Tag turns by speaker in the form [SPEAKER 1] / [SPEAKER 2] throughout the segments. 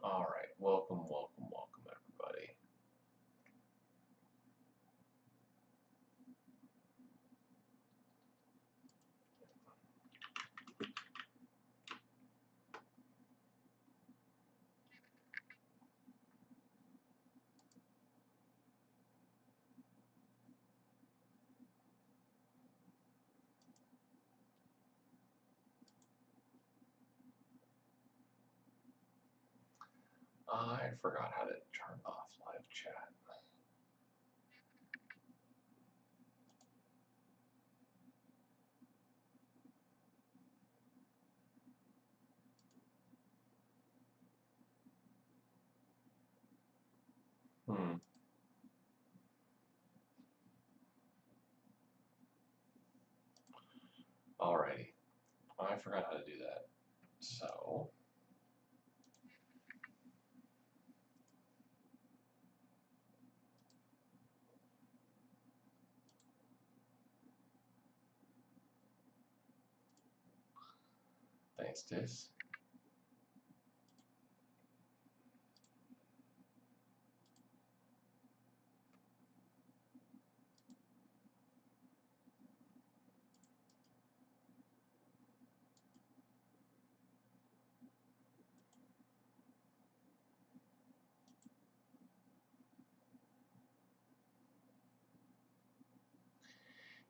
[SPEAKER 1] Alright, welcome, everybody. I forgot how to turn off live chat. Alrighty, I forgot how to do that. So, thanks, Dis.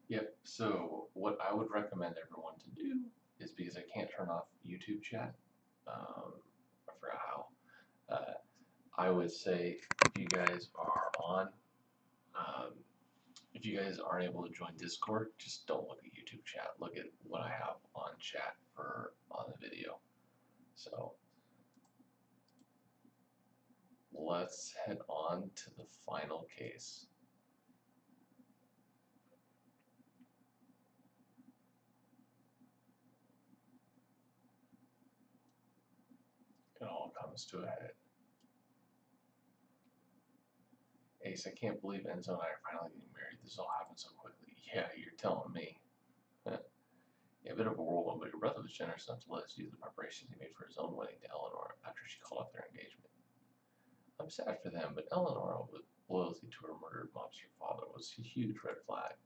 [SPEAKER 1] Yep, so what I would recommend everyone to do is, because I can't turn off YouTube chat, I forgot how, I would say if you guys are on, if you guys aren't able to join Discord, just don't look at YouTube chat. Look at what I have on chat on the video. So let's head on to the final case. It all comes to a head. Ace, I can't believe Enzo and I are finally getting married. This all happened so quickly. Yeah, you're telling me. Yeah, a bit of a whirlwind, but your brother was generous enough to let us use the preparations he made for his own wedding to Eleanor after she called off their engagement. I'm sad for them, but Eleanor's loyalty to her murdered mobster father was a huge red flag.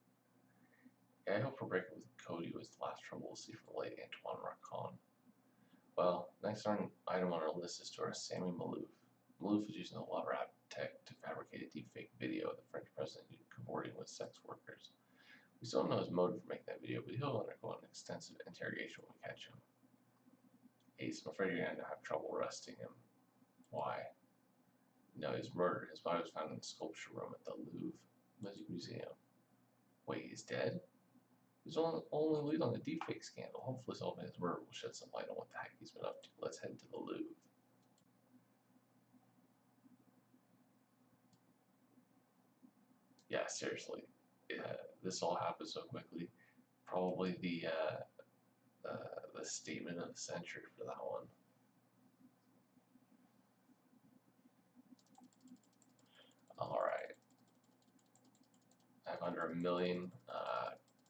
[SPEAKER 1] Yeah, I hope her breakup with Cody was the last trouble we'll see from the late Antoine Racon. Well, next item on our list is to our Sammy Malouf. Malouf was using the love rap tech to fabricate a deepfake video of the French president cavorting with sex workers. We still don't know his motive for making that video, but he'll undergo an extensive interrogation when we catch him. Ace, I'm afraid you're going to have trouble arresting him. Why? No, he's murdered. His body was found in the sculpture room at the Louvre Museum. Wait, he's dead? He's only lead on the deepfake scandal. Hopefully solving his murder will shed some light on what the heck he's been up to. Let's head to the Louvre. Yeah, seriously. This all happened so quickly. Probably the statement of the century for that one. Alright. I have under 1 million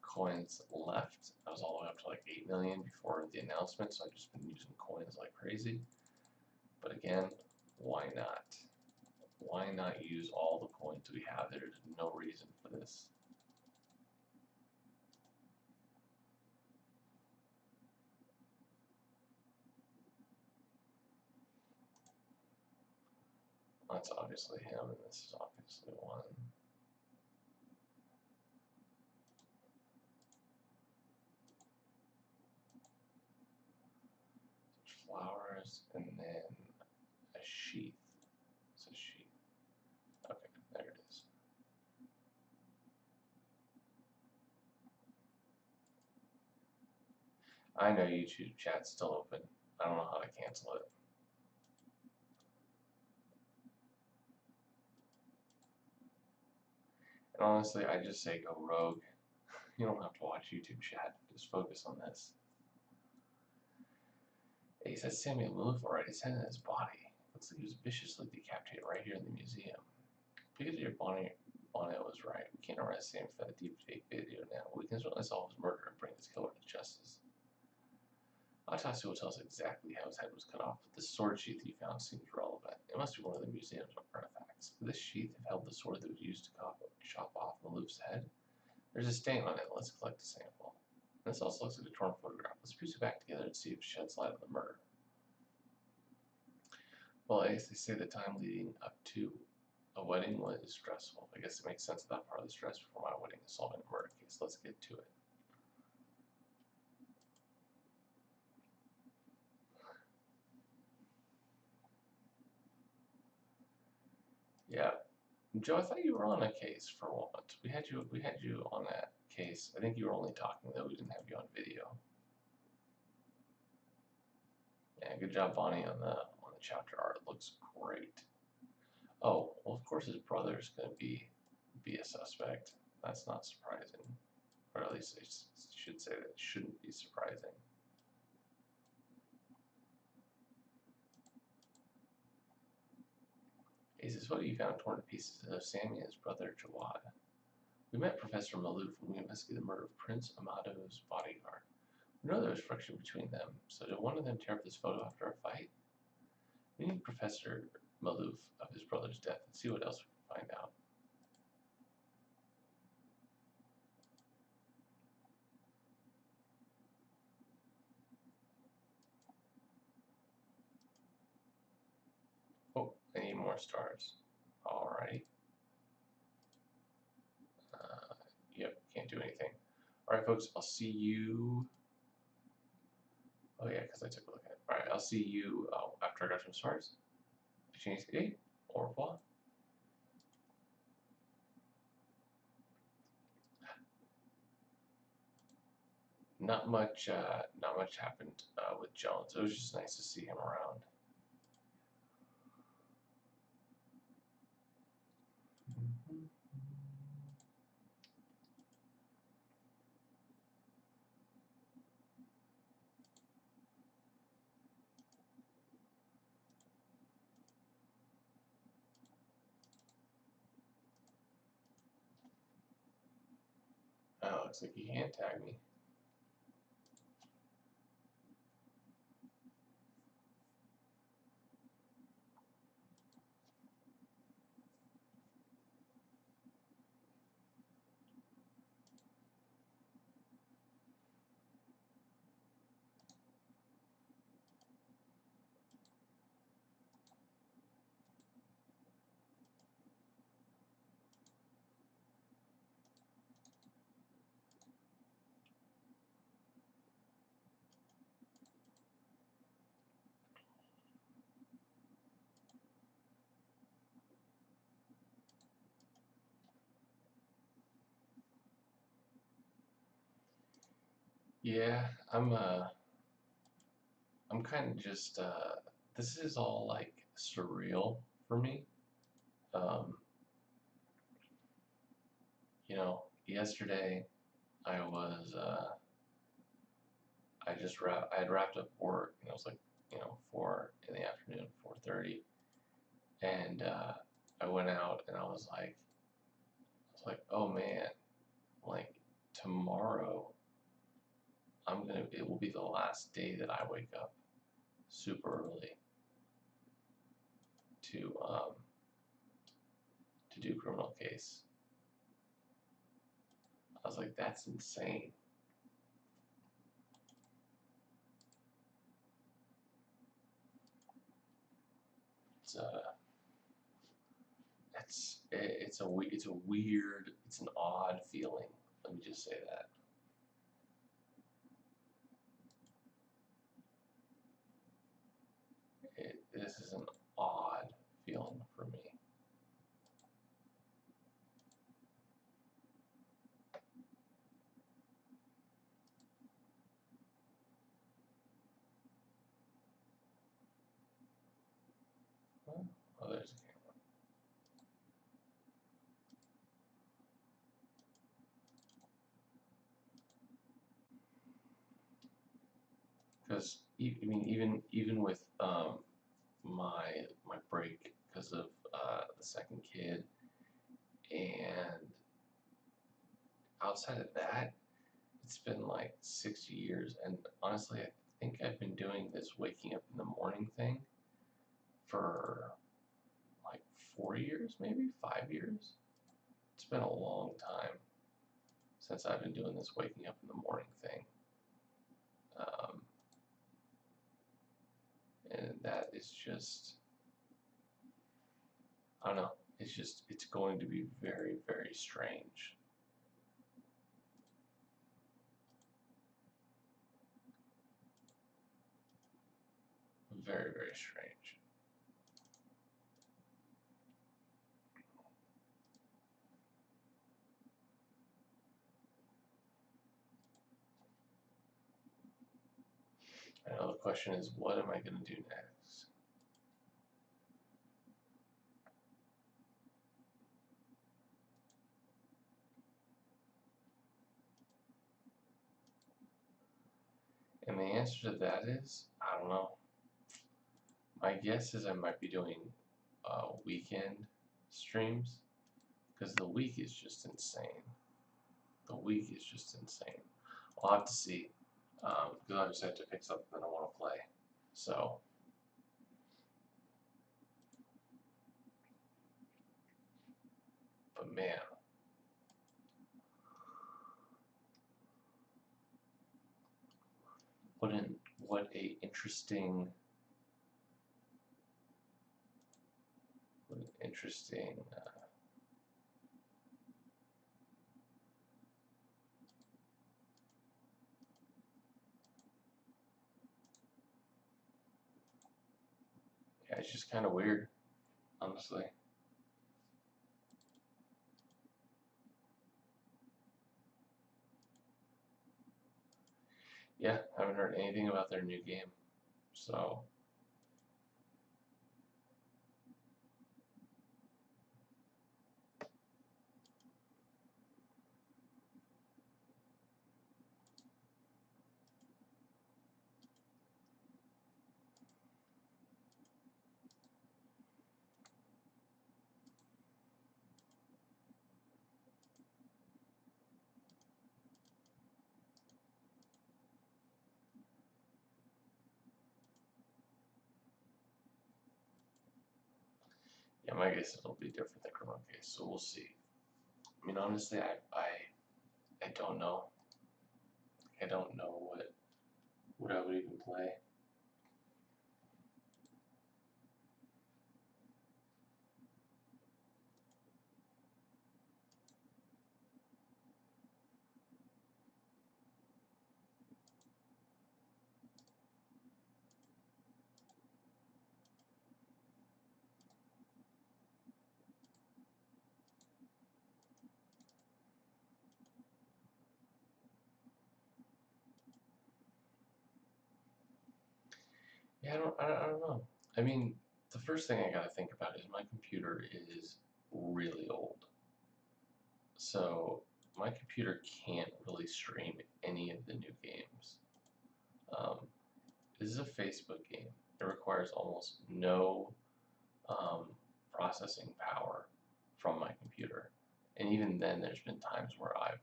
[SPEAKER 1] coins left. I was all the way up to like 8 million before the announcement, so I've just been using coins like crazy. But again, why not? Why not use all the coins we have? There's no reason for this. That's obviously him, and this is obviously one. Flowers, and then a sheath. It's a sheath. Okay, there it is. I know YouTube chat's still open. I don't know how to cancel it. And honestly, I just say go rogue. You don't have to watch YouTube chat. Just focus on this. He says Samuel Malouf already his head in his body. Looks like he was viciously decapitated right here in the museum. Brigadier Bonnet was right. We can't arrest Sam for that deepfake video now. We can certainly solve his murder and bring his killer to justice. Autopsy will tell us exactly how his head was cut off, but the sword sheath you found seems relevant. It must be one of the museum's artifacts. Could this sheath have held the sword that was used to chop off Malouf's head? There's a stain on it. Let's collect a sample. This also looks like a torn photograph. Let's piece it back together and see if it sheds light on the murder. Well, I guess they say the time leading up to a wedding was stressful. I guess it makes sense that part of the stress before my wedding is solving a murder case. Let's get to it. Yeah, Joe, I thought you were on a case for once. We had you on that case. I think you were only talking though. We didn't have you on video. Yeah, good job, Bonnie, on the chapter art. It looks great. Oh, well, of course his brother's gonna be a suspect. That's not surprising, or at least I should say that it shouldn't be surprising. He says, "What you found torn to pieces of Sammy and his brother Jawad. We met Professor Malouf when we investigated the murder of Prince Amado's bodyguard. We know there was friction between them, so did one of them tear up this photo after a fight? We need Professor Malouf of his brother's death and see what else we can find out." Oh, I need more stars. Alrighty. Yep, can't do anything. Alright, folks, I'll see you. Oh, yeah, because I took a look at it. Alright, I'll see you after I got some stars. Change the date. Au revoir. Not much happened with Jones. It was just nice to see him around. Oh, looks like he can't tag me. Yeah, I'm kind of just this is all like surreal for me. Um, you know, yesterday I was I had wrapped up work and it was like 4 in the afternoon, 4:30, and I went out and I was like, oh man, like tomorrow it will be the last day that I wake up super early to do criminal case. I was like, that's insane. It's it's a weird, it's an odd feeling. Let me just say that. This is an odd feeling for me. Oh, there's a camera. Because I mean, even with my break because of the second kid, and outside of that, it's been like 6 years, and honestly, think I've been doing this waking up in the morning thing for like 4 years, maybe 5 years. It's been a long time since I've been doing this waking up in the morning thing. And that is just, I don't know, it's going to be very, very strange. Very, very strange. I know the question is, what am I going to do next? And the answer to that is, I don't know. My guess is I might be doing weekend streams, because the week is just insane. The week is just insane. I'll have to see, because I just have to pick something that I want to play. So, but man, what a interesting, yeah, it's just kind of weird, honestly. Yeah, I haven't heard anything about their new game, so. Yeah, my guess it'll be different than criminal case, so we'll see. I mean, honestly, I don't know. I don't know what I would even play. Yeah, I don't know. I mean, the first thing I gotta think about is my computer is really old. So my computer can't really stream any of the new games. This is a Facebook game. It requires almost no processing power from my computer, and even then, there's been times where I've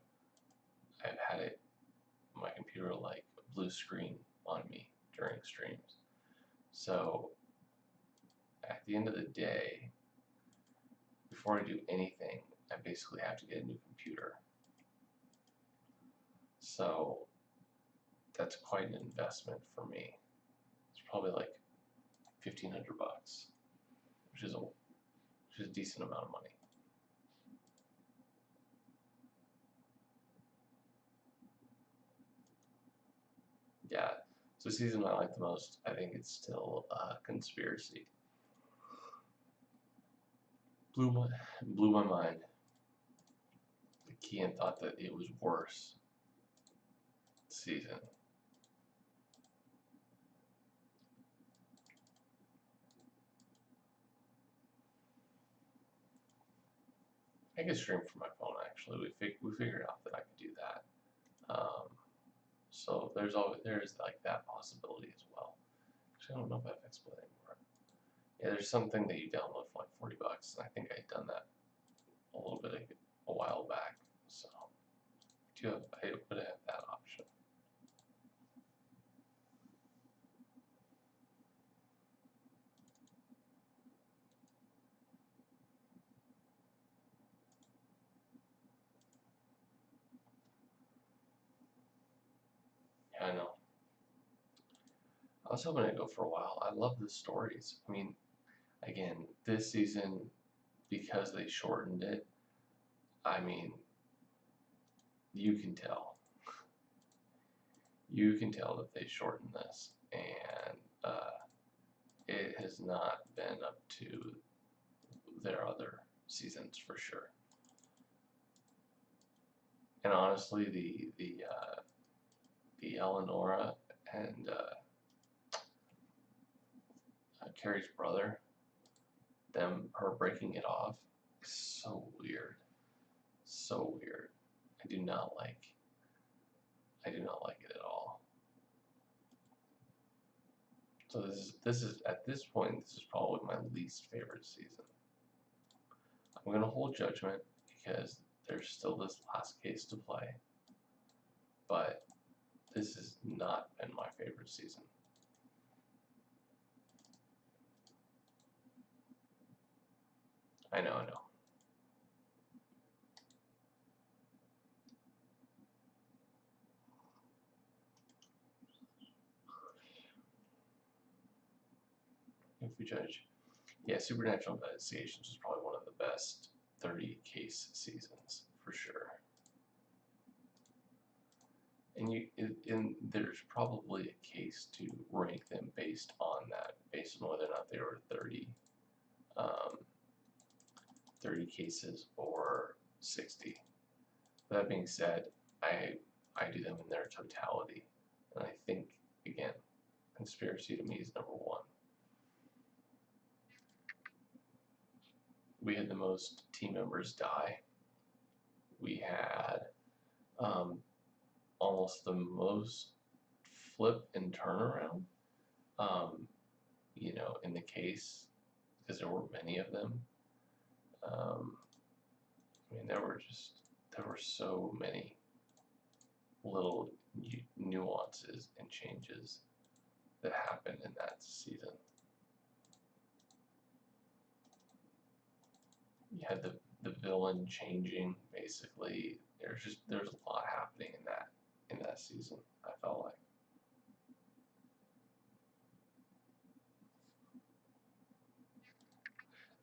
[SPEAKER 1] had my computer like blue screen on me during streams. So at the end of the day, before I do anything, I basically have to get a new computer. So that's quite an investment for me. It's probably like $1,500, which is a decent amount of money. Yeah. So season I like the most, I think it's still Conspiracy. Blew my mind. Kian thought that it was worse season. I could stream from my phone actually. We figured out that I could do that. So there's like that possibility as well. Actually, I don't know if I've explained anymore. Yeah, there's something that you download for like $40, and I think I'd done that a little bit a while back. So I would have that option. was hoping to go for a while. I love the stories. I mean, again, this season, because they shortened it, I mean, you can tell. You can tell that they shortened this, and it has not been up to their other seasons for sure. And honestly, the Eleonora and Carrie's brother, her breaking it off, is so weird, so weird. I do not like it at all. So this is at this point, this is probably my least favorite season. I'm gonna hold judgment because there's still this last case to play, but this has not been my favorite season. I know. If we judge, yeah, Supernatural Investigations is probably one of the best 30 case seasons for sure. And there's probably a case to rank them based on that, based on whether or not they were 30 cases or 60. That being said, I do them in their totality, and I think, again, conspiracy to me is number one. We had the most team members die. We had almost the most flip and turnaround, you know, in the case, because there were many of them. I mean, there were so many little nuances and changes that happened in that season. You had the villain changing, basically. There's a lot happening in that season, I felt like.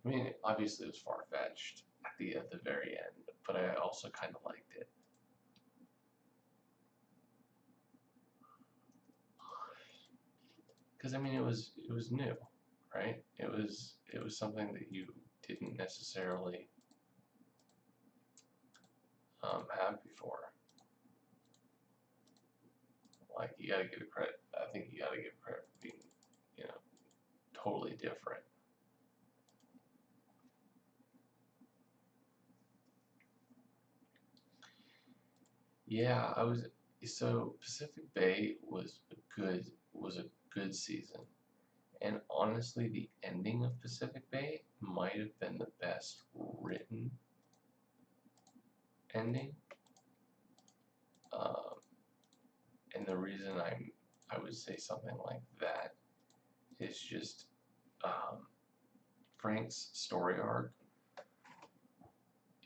[SPEAKER 1] I mean, obviously it was far-fetched at the very end, but I also kind of liked it. Because I mean, it was new, right? It was something that you didn't necessarily have before. Like, you gotta give credit. I think you gotta give credit for being, you know, totally different. Yeah, so Pacific Bay was a good season. And honestly, the ending of Pacific Bay might have been the best written ending. And the reason I would say something like that is just Frank's story arc.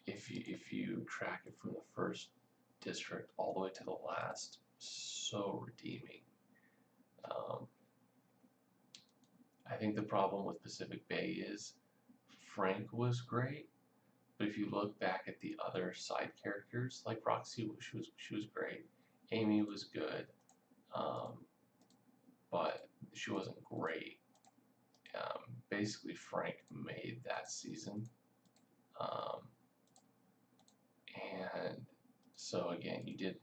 [SPEAKER 1] If you track it from the first district all the way to the last, so redeeming. I think the problem with Pacific Bay is Frank was great, but if you look back at the other side characters, like Roxy, she was great. Amy was good, but she wasn't great. Basically, Frank made that season, and so again, you did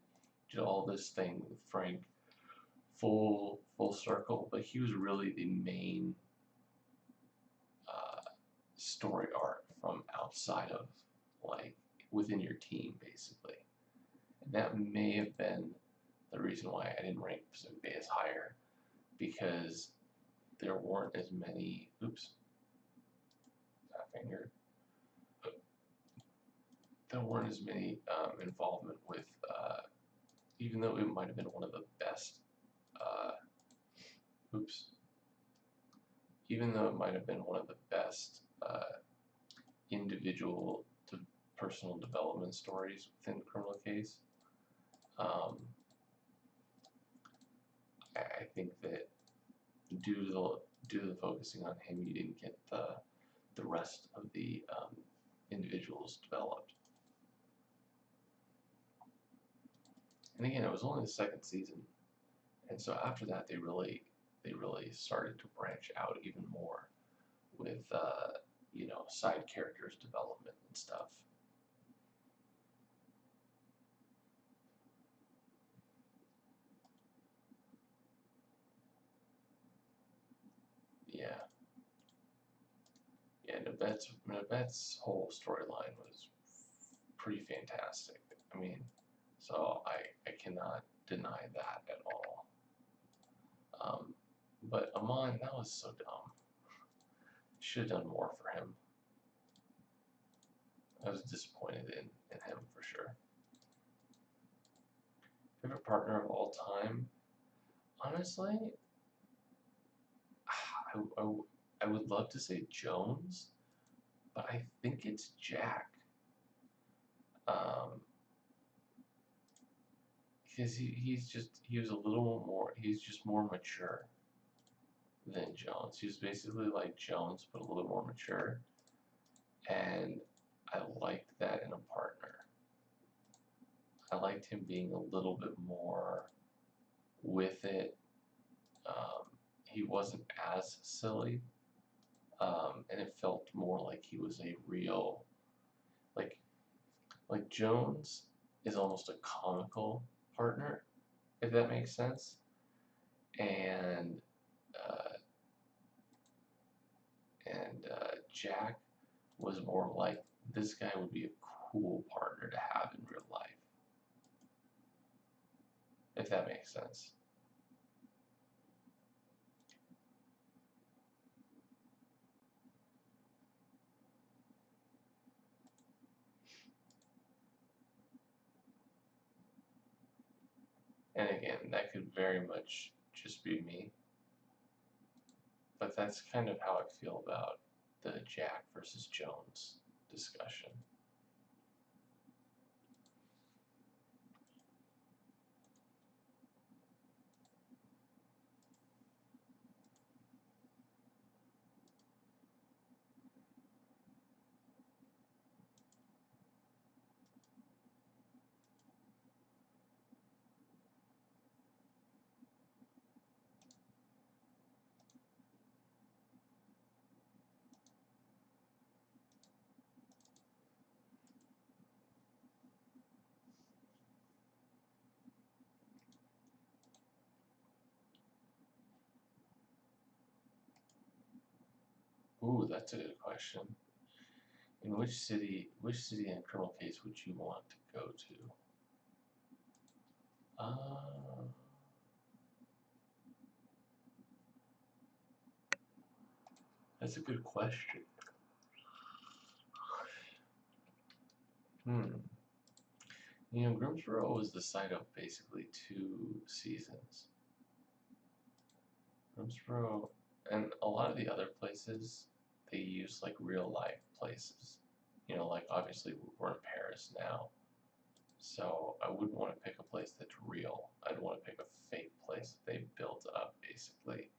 [SPEAKER 1] all this thing with Frank, full circle, but he was really the main story arc from outside of, like, within your team, basically. And that may have been the reason why I didn't rank Pacific Bay as higher, because there weren't as many, there weren't as many involvement with, even though it might have been one of the best, even though it might have been one of the best individual to personal development stories within the criminal case, I think that due to the focusing on him, you didn't get the rest of the individuals developed. And again, it was only the second season, and so after that, they really started to branch out even more with you know, side characters development and stuff. Yeah. Yeah, Nabet's whole storyline was pretty fantastic. I mean, so I cannot deny that at all. But Amon, that was so dumb. Should have done more for him. I was disappointed in him for sure. Favorite partner of all time? Honestly, I would love to say Jones, but I think it's Jack. Because he was a little more, he's just more mature than Jones. He was basically like Jones, but a little more mature. And I liked that in a partner. I liked him being a little bit more with it. He wasn't as silly. And it felt more like he was a real, like Jones is almost a comical partner, if that makes sense. And Jack was more like, this guy would be a cool partner to have in real life, if that makes sense. And again, that could very much just be me, but that's kind of how I feel about the Jack versus Jones discussion. Ooh, that's a good question. In which city in a criminal case would you want to go to? That's a good question. You know, Grimsboro was the site of basically 2 seasons. Grimsboro, and a lot of the other places, they use like real life places. You know, like obviously we're in Paris now, so I wouldn't want to pick a place that's real. I'd want to pick a fake place that they built up, basically.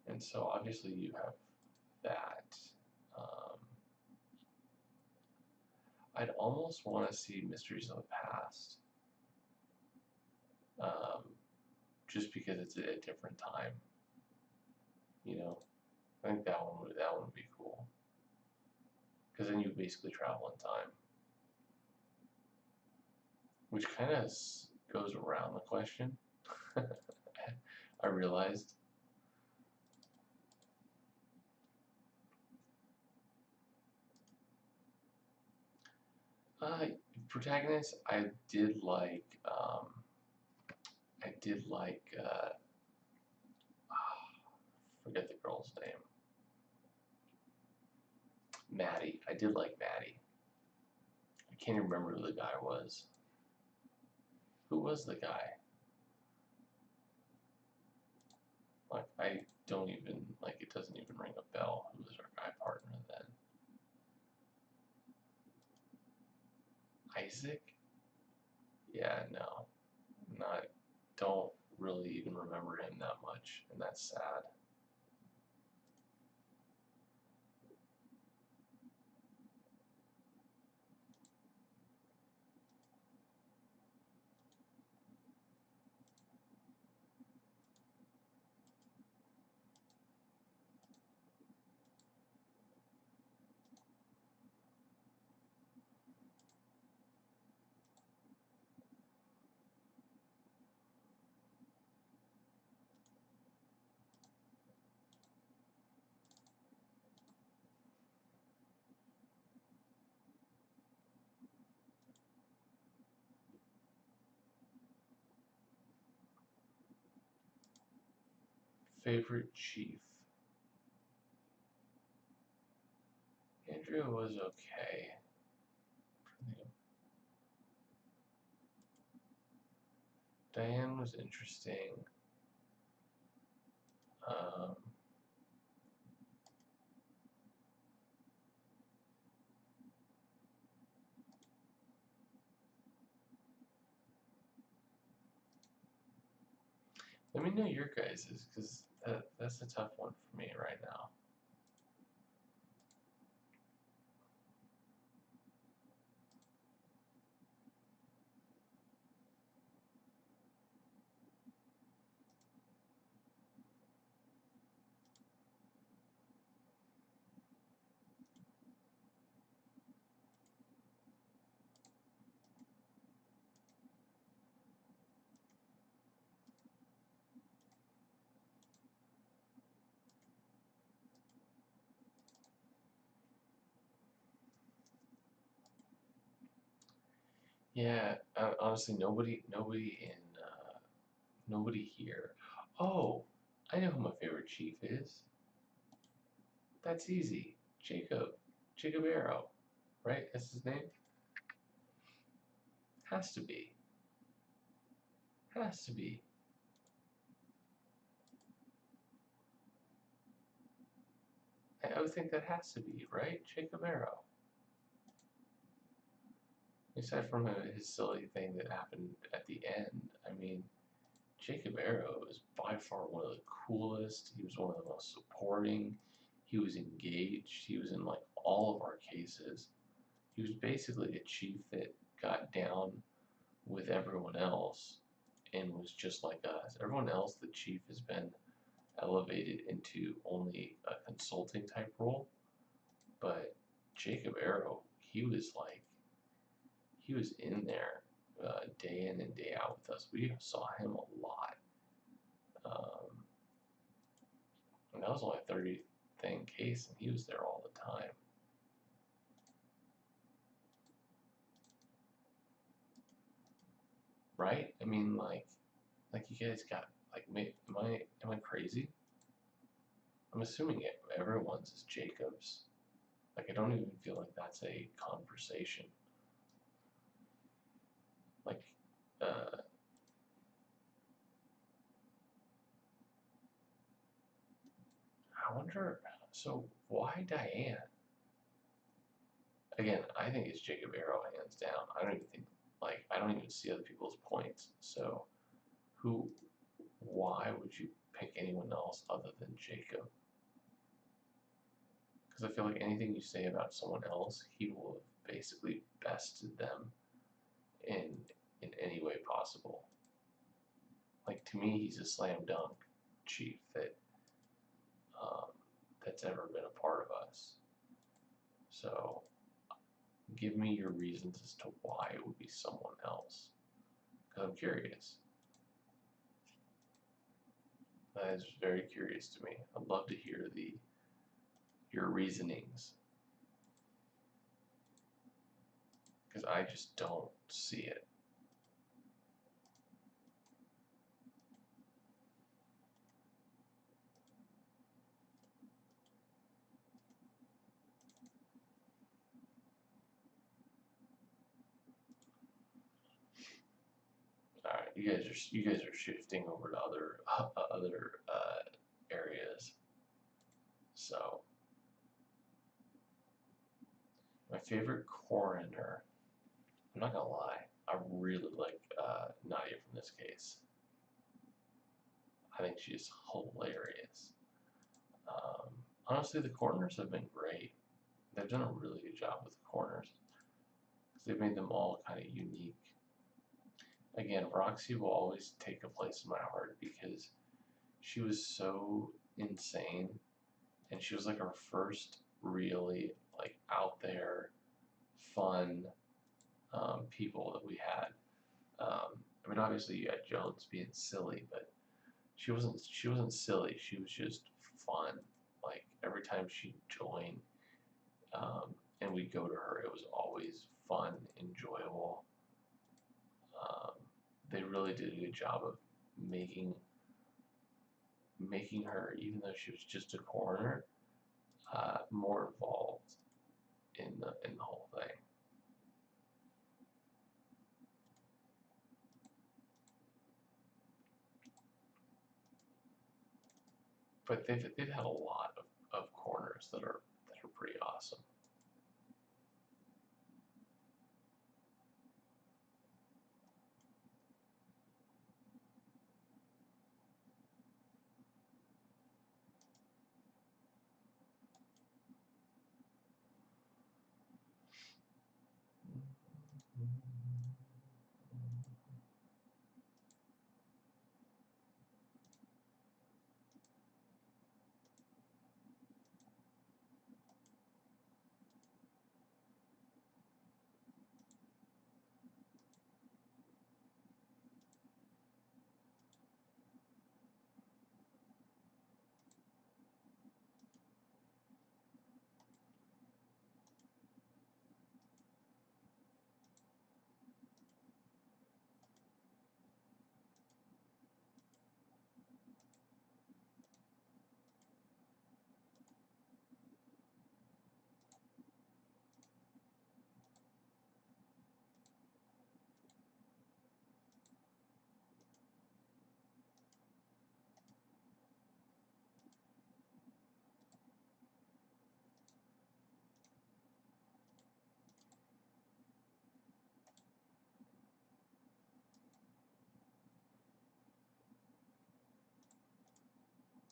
[SPEAKER 1] And so obviously you have that. I'd almost want to see Mysteries of the Past, just because it's a different time. You know, I think that one would be cool, because then you basically travel in time, which kind of goes around the question. I realized. Protagonist, I did like. Forget the girl's name. Maddie. I did like Maddie. I can't even remember who the guy was. Who was the guy? Like, I don't even, like, it doesn't even ring a bell. Who was our guy partner then? Isaac? Yeah, no. Don't really even remember him that much. much, and that's sad. Favorite chief? Andrew was okay. Diane was interesting. Let me know your guys's, because that's a tough one for me right now. Yeah, honestly, nobody here. Oh, I know who my favorite chief is. That's easy. Jacob Arrow, right? That's his name? Has to be. Has to be. I would think that has to be, right? Jacob Arrow. Aside from his silly thing that happened at the end, I mean, Jacob Arrow is by far one of the coolest. He was one of the most supporting. He was engaged. He was in like all of our cases. He was basically a chief that got down with everyone else and was just like us. Everyone else, the chief has been elevated into only a consulting type role, but Jacob Arrow, he was in there day in and day out with us. We saw him a lot. And that was only a 30 thing case, and he was there all the time. Right? I mean, like you guys got like, am I crazy? I'm assuming everyone's is Jacob's. Like, I don't even feel like that's a conversation. Like, I wonder, so why Diane? Again, I think it's Jacob Arrow hands down. I don't even think, I don't even see other people's points. So, why would you pick anyone else other than Jacob? Because I feel like anything you say about someone else, he will have basically bested them in any way possible. Like, to me, he's a slam dunk chief that's ever been a part of us. So, give me your reasons as to why it would be someone else. Because I'm curious. That is very curious to me. I'd love to hear your reasonings. Because I just don't see it. Alright, you guys are shifting over to other areas. So, my favorite coroner, I'm not gonna lie, I really like Nadia from this case. I think she's hilarious. Honestly, the coroners have been great. They've done a really good job with the coroners. They've made them all kind of unique. Again, Roxy will always take a place in my heart because she was so insane, and she was like our first really like out there, fun people that we had. I mean, obviously you had Jones being silly, but she wasn't silly. She was just fun. Like every time she'd join, and we'd go to her, it was always fun, enjoyable. They really did a good job of making her, even though she was just a coroner, more involved in the whole thing. But they've had a lot of coroners that are pretty awesome.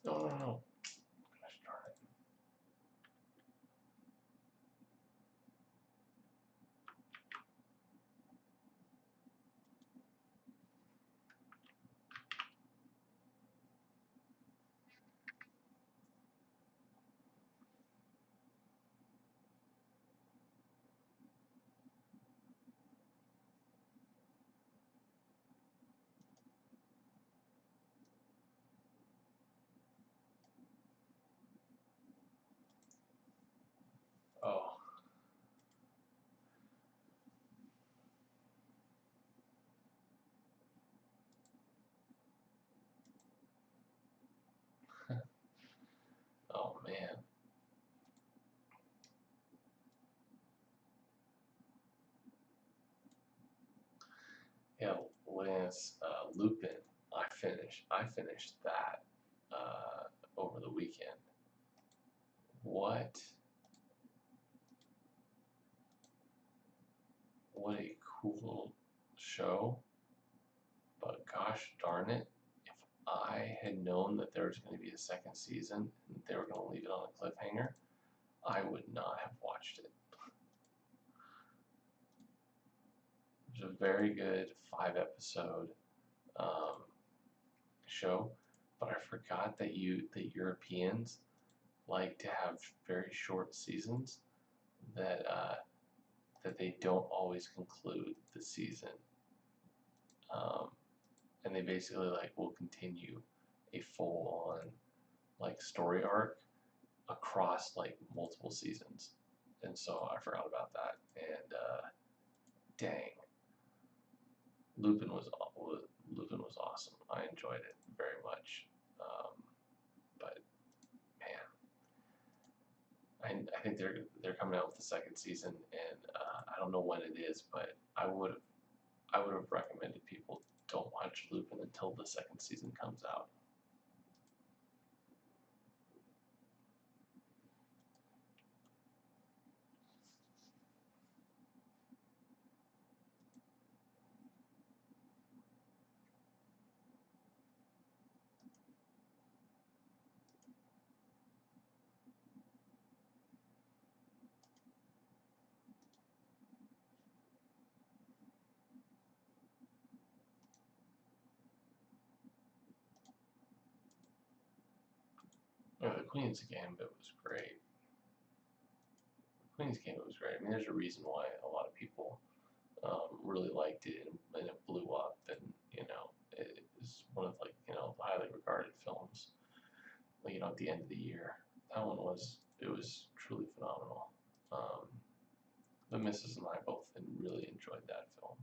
[SPEAKER 1] No. Gosh darn it. Oh. Oh man. Yeah, Lance Lupin. I finished that over the weekend. What a cool show. But gosh darn it, if I had known that there was going to be a second season and they were going to leave it on a cliffhanger, I would not have watched it. It was a very good 5-episode show, but I forgot that Europeans like to have very short seasons that that they don't always conclude the season, and they basically like will continue a full-on like story arc across like multiple seasons, and so I forgot about that. And dang, Lupin was awesome. I enjoyed it very much. But man, I think they're coming out with the second season, and I don't know when it is, but I would have recommended people don't watch Lupin until the second season comes out. The Queen's Gambit was great. Queen's Gambit was great. I mean, there's a reason why a lot of people really liked it, and it blew up, and it is one of, like, highly regarded films. Like, at the end of the year, that one was truly phenomenal. The missus and I both really enjoyed that film.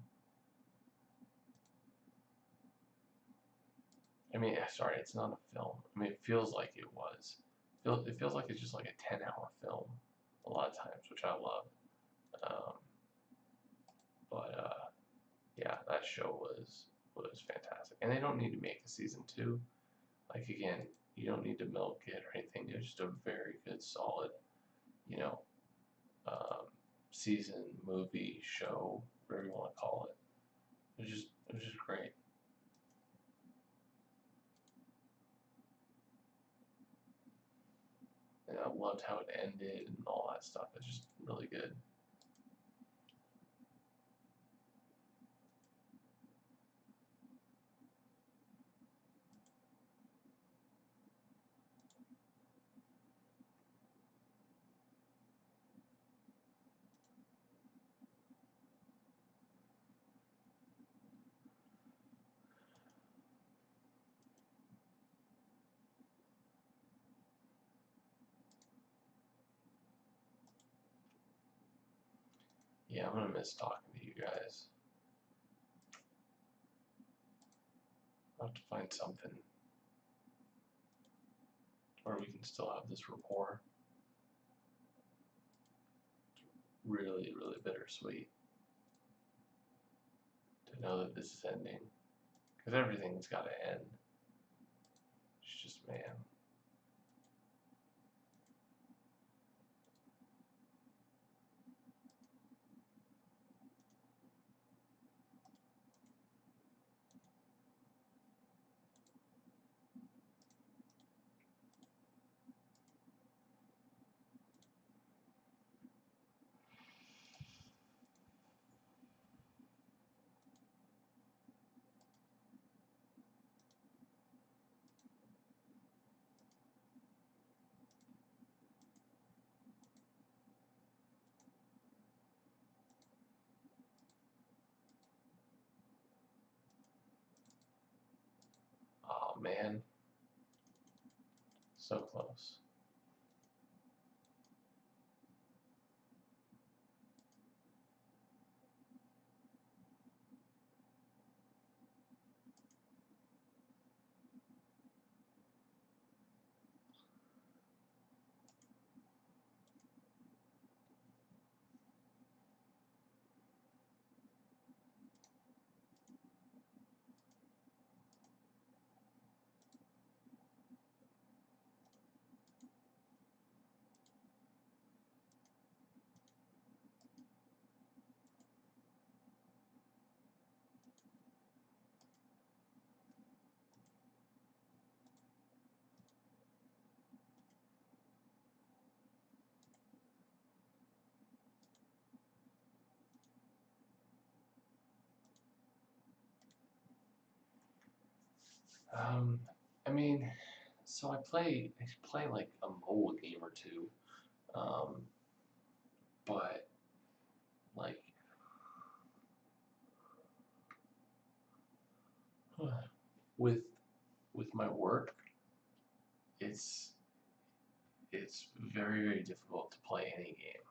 [SPEAKER 1] I mean, sorry, it's not a film. I mean, it feels like it was. It feels like it's just like a 10-hour film a lot of times, which I love. Um, but yeah, that show was fantastic, and they don't need to make a season 2. Like, again, you don't need to milk it or anything. It was just a very good, solid, you know, season, movie, show, whatever you want to call it. It was just great. And I loved how it ended and all that stuff. It's just really good. Yeah, I'm gonna miss talking to you guys. I'll have to find something where we can still have this rapport. It's really, really bittersweet to know that this is ending. Because everything's got to end. It's just, man. Oh, man. So close. I mean, so I play like a mobile game or two, but like with my work, it's very, very difficult to play any game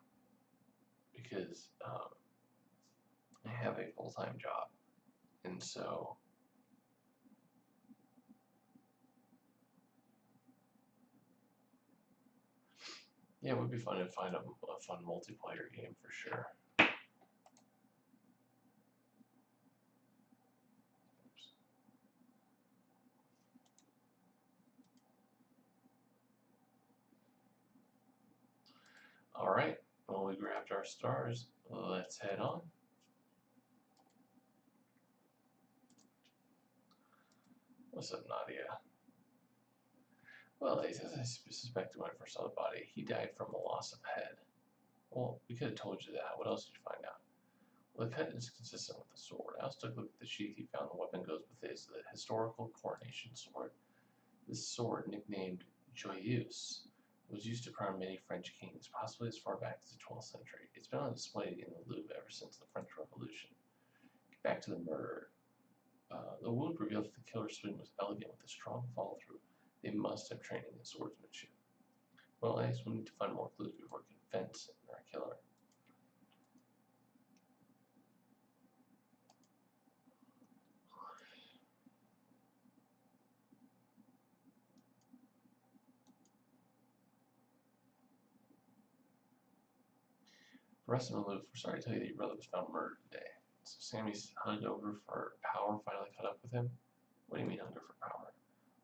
[SPEAKER 1] because I have a full-time job, and so yeah, it would be fun to find a fun multiplayer game for sure. All right, well, we grabbed our stars. Let's head on. What's up, Nadia? Well, as I suspected when I first saw the body, he died from a loss of head. Well, we could have told you that. What else did you find out? Well, the cut is consistent with the sword. I also took a look at the sheath he found. The weapon goes with the historical coronation sword. This sword, nicknamed Joyeuse was used to crown many French kings, possibly as far back as the 12th century. It's been on display in the Louvre ever since the French Revolution. Back to the murder. The wound revealed that the killer's swing was elegant with a strong follow-through. They must have training in swordsmanship. Well, I guess we need to find more clues before convincing our killer. Rest in the Louvre, we're sorry to tell you that your brother was found murdered today. So Sammy's hunted over for power finally caught up with him? What do you mean hunger for power?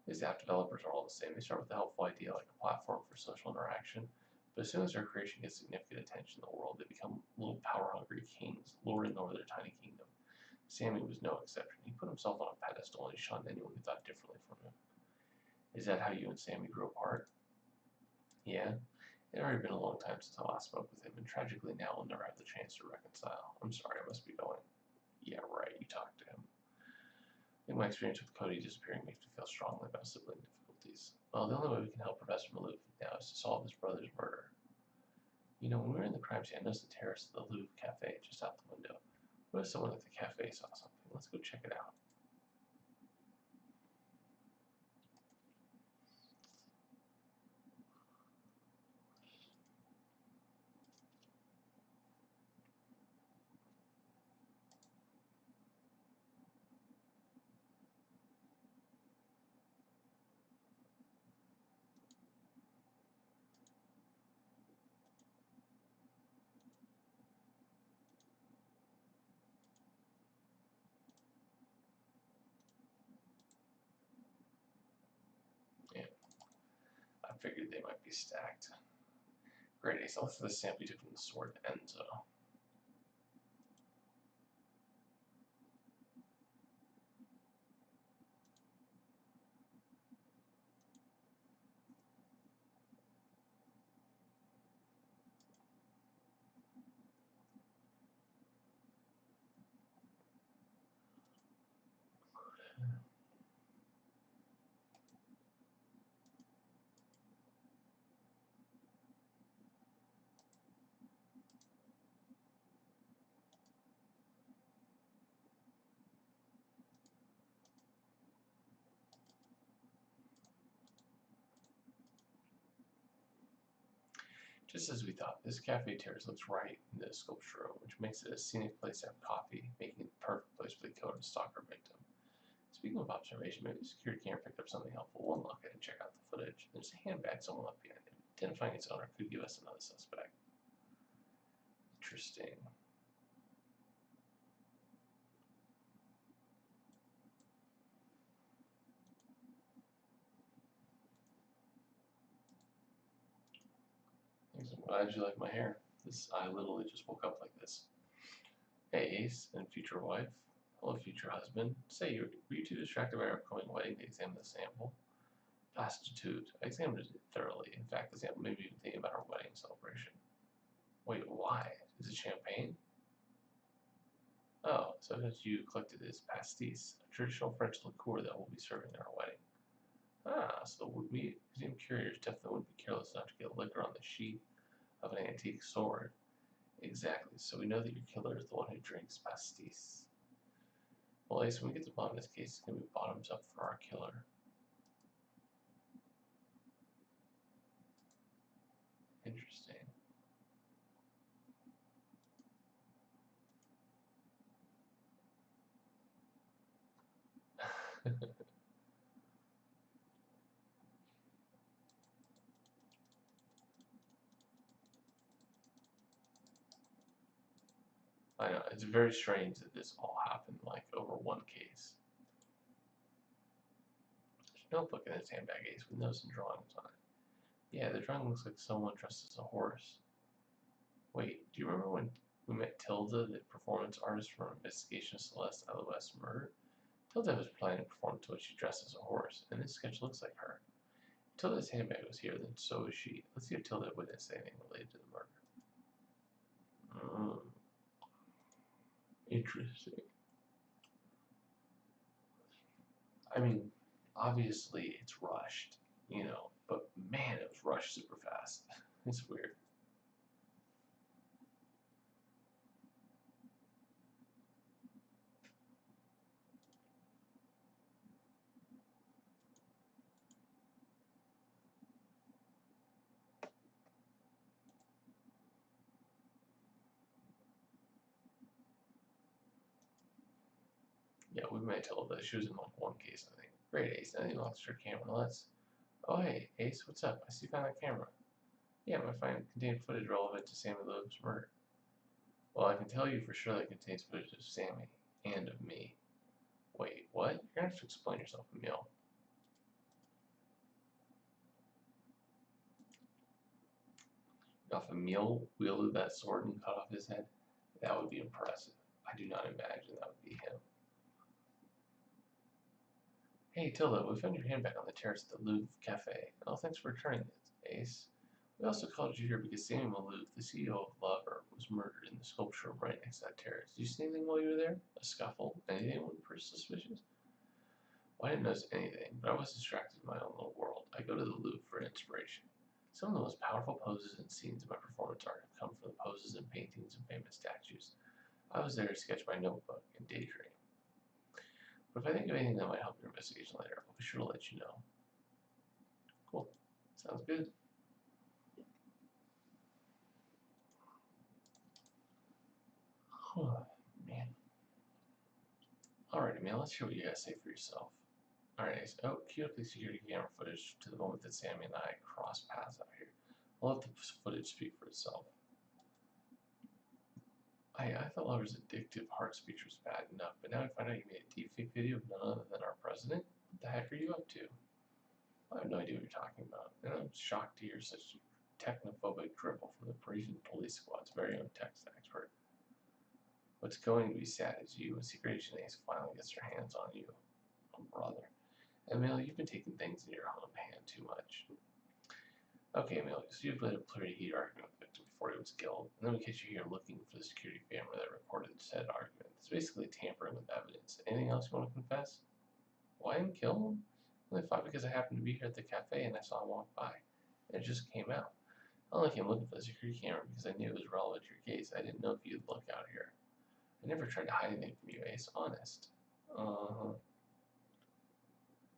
[SPEAKER 1] These app developers are all the same. They start with a helpful idea like a platform for social interaction, but as soon as their creation gets significant attention in the world, they become little power-hungry kings, lording over their tiny kingdom. Sammy was no exception. He put himself on a pedestal and he shunned anyone who thought differently from him. Is that how you and Sammy grew apart? Yeah. It had already been a long time since I last spoke with him, and tragically now we'll never have the chance to reconcile. I'm sorry, I must be going. Yeah, right, you talked to him. I think my experience with Cody disappearing makes me feel strongly about sibling difficulties. Well, the only way we can help Professor Malouf now is to solve his brother's murder. You know, when we were in the crime scene, I noticed the terrace of the Louvre Cafe just out the window. What if someone at the cafe saw something? Let's go check it out. Yeah, I figured they might be stacked. Great, Ace. Let's look at the sample you took from the sword Enzo. Just as we thought, this cafe terrace looks right into the sculpture room, which makes it a scenic place to have coffee, making it the perfect place for the killer to stalk her victim. Speaking of observation, maybe the security camera picked up something helpful. We'll unlock it and check out the footage. There's a handbag someone left behind it. Identifying its owner could give us another suspect. Interesting. I'm glad you like my hair. I literally just woke up like this. Hey, Ace and future wife. Hello, future husband. Say, were you too distracted by our upcoming wedding to examine the sample? Prostitute. I examined it thoroughly. In fact, the sample made me even think about our wedding celebration. Wait, why? Is it champagne? Oh, so that you collected is pastis, a traditional French liqueur that we'll be serving at our wedding. Ah, so we museum curators definitely wouldn't be careless enough to get liquor on the sheath of an antique sword. Exactly, so we know that your killer is the one who drinks pastis. Well, Ace, when we get to the bottom of this case, it's going to be bottoms up for our killer. Interesting. I know, it's very strange that this all happened, like, over one case. There's a notebook in his handbag, Ace, with notes and drawings on it. Yeah, the drawing looks like someone dressed as a horse. Wait, do you remember when we met Tilda, the performance artist from Investigation of Celeste LOS murder? Tilda was planning to perform until she dressed as a horse, and this sketch looks like her. If Tilda's handbag was here, then so is she. Let's see if Tilda witnessed anything related to the murder. Interesting. I mean, obviously it's rushed, you know. But man, it was rushed super fast. It's weird. Yeah, we might tell that she was in like one case, I think. Great, Ace. I think lost your camera. Let's. Oh, hey, Ace, what's up? I see you found that camera. Yeah, my find contained footage relevant to Sammy Loeb's murder. Well, I can tell you for sure that it contains footage of Sammy and of me. Wait, what? You're gonna have to explain yourself, Emil. Now, if Emil wielded that sword and cut off his head, that would be impressive. I do not imagine that would be him. Hey, Tilda, we found your handbag on the terrace at the Louvre Cafe. Oh, thanks for returning it, Ace. We also called you here because Sammy Malouf, the CEO of Lover, was murdered in the sculpture room right next to that terrace. Did you see anything while you were there? A scuffle? Anything suspicious? Well, I didn't notice anything, but I was distracted in my own little world. I go to the Louvre for inspiration. Some of the most powerful poses and scenes in my performance art have come from the poses and paintings of famous statues. I was there to sketch my notebook and daydream. But if I think of anything that might help your investigation later, I'll be sure to let you know. Cool. Sounds good. Oh, man. Alrighty, man, let's hear what you guys say for yourself. Alright, oh, cue up the security camera footage to the moment that Sammy and I cross paths out here. I'll let the footage speak for itself. I thought Lover's addictive heart speech was bad enough, but now I find out you made a deepfake video of none other than our president? What the heck are you up to? I have no idea what you're talking about, and I'm shocked to hear such technophobic dribble from the Parisian police squad's very own text expert. What's going to be sad is you and Secret Agent Ace finally gets their hands on you. Oh, brother. Emil, you've been taking things in your own hand too much. Okay, Emil, so you've led a pretty heated argument with the victim before he was killed, and then we catch you here looking for the security camera that recorded said argument. It's basically tampering with evidence. Anything else you want to confess? Well, I didn't kill him. I only thought because I happened to be here at the cafe and I saw him walk by. And it just came out. I only came looking for the security camera because I knew it was relevant to your case. I didn't know if you'd look out here. I never tried to hide anything from you, Ace. Honest.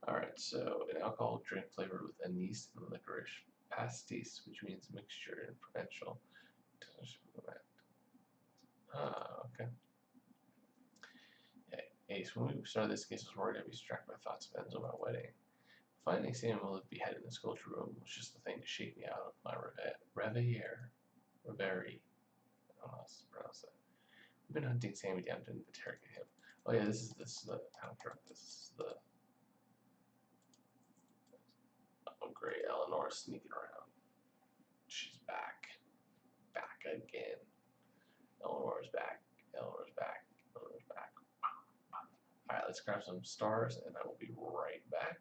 [SPEAKER 1] Alright, so an alcoholic drink flavored with anise and licorice. Pastis, which means mixture and provincial. Okay. Yeah, Ace, when we started this case, I was worried I'd be distracted by thoughts of Enzo, my wedding. Finding Sam Malouf beheaded in the sculpture room was just the thing to shake me out of my reverie. I don't know how to pronounce that. We've been hunting Sammy down to interrogate him. Oh yeah, this is the contract. This is the great Eleanor sneaking around. She's back. Back again. Eleanor's back. Eleanor's back. Eleanor's back. Alright, let's grab some stars and I will be right back.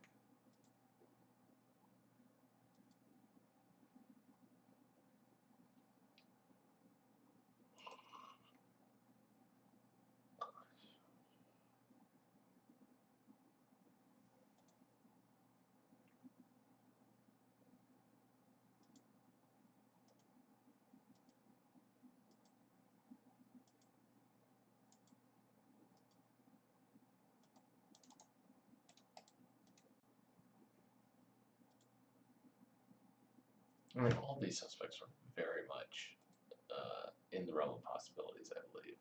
[SPEAKER 1] I mean, all these suspects are very much in the realm of possibilities, I believe.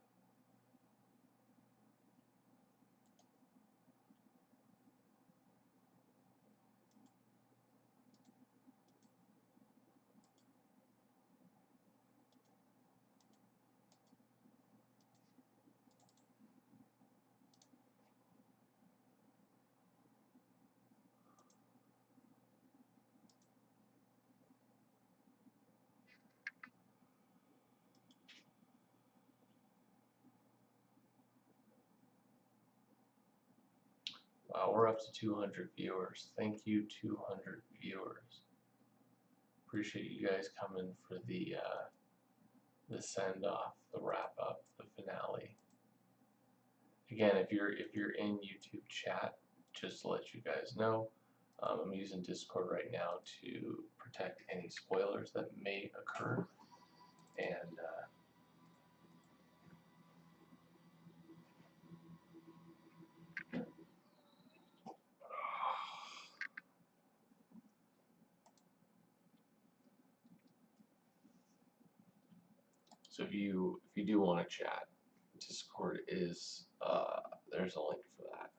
[SPEAKER 1] Wow, we're up to 200 viewers. Thank you, 200 viewers. Appreciate you guys coming for the send off, the wrap up, the finale. Again, if you're in YouTube chat, just to let you guys know, I'm using Discord right now to protect any spoilers that may occur, and so if you do want to chat, Discord is there's a link for that.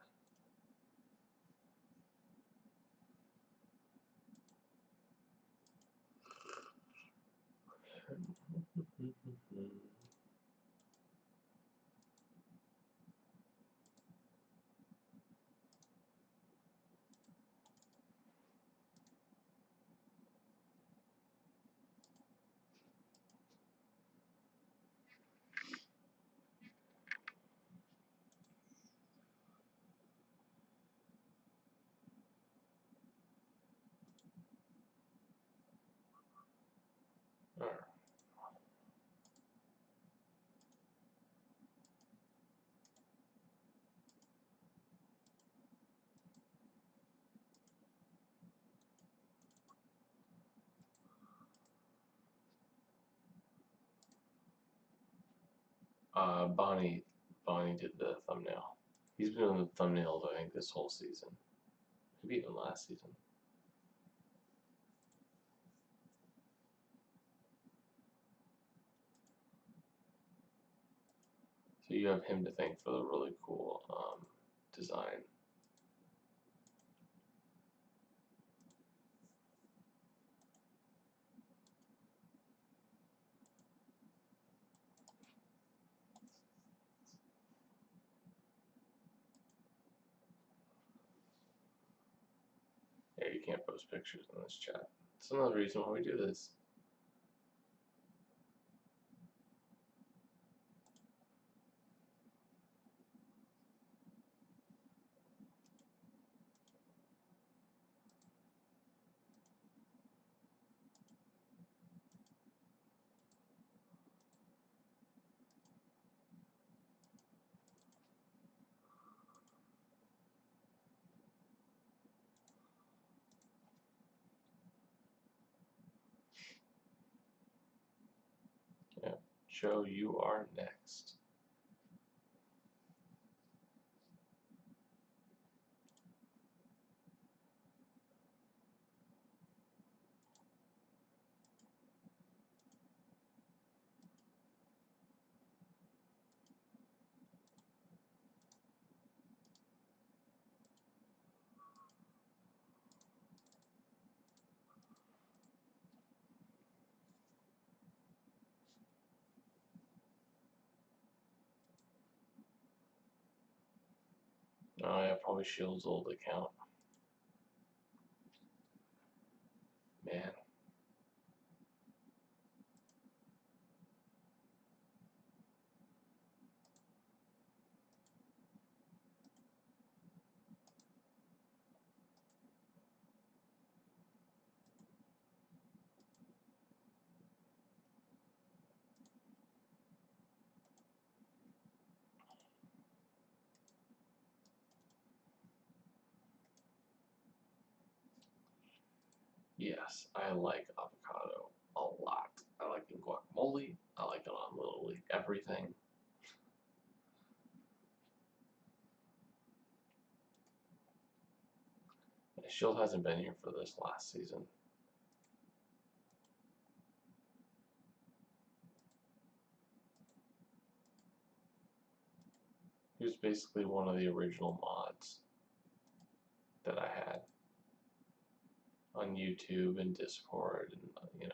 [SPEAKER 1] Bonnie did the thumbnail. He's been on the thumbnail, I think, this whole season. Maybe even last season. So you have him to thank for the really cool design. Yeah, you can't post pictures in this chat. That's another reason why we do this. Yeah, Joe, you are next. Oh yeah, probably Shield's old account. Man. Yes, I like avocado a lot. I like it in guacamole. I like it on literally everything. Shield hasn't been here for this last season. He was basically one of the original mods that I had on YouTube and Discord, and you know.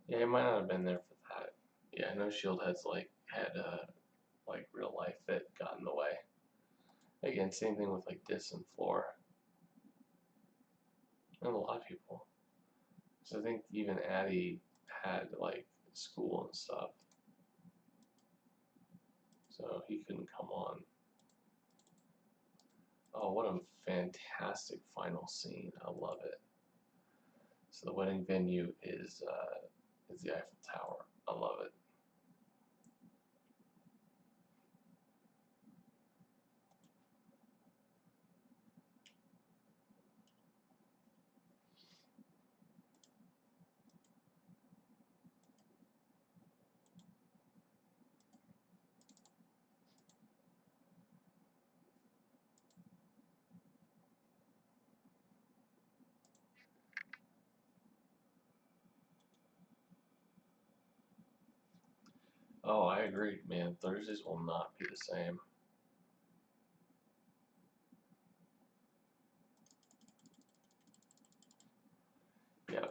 [SPEAKER 1] Yeah, he might not have been there for that. Yeah, I know Shield has like had like real life that got in the way. Again, same thing with like Dis and Floor, and a lot of people. So I think even Addie had like school and stuff. So he couldn't come on. Oh, what a fantastic final scene. I love it. So the wedding venue is the Eiffel Tower. I love it. Oh, I agree, man. Thursdays will not be the same. Yeah.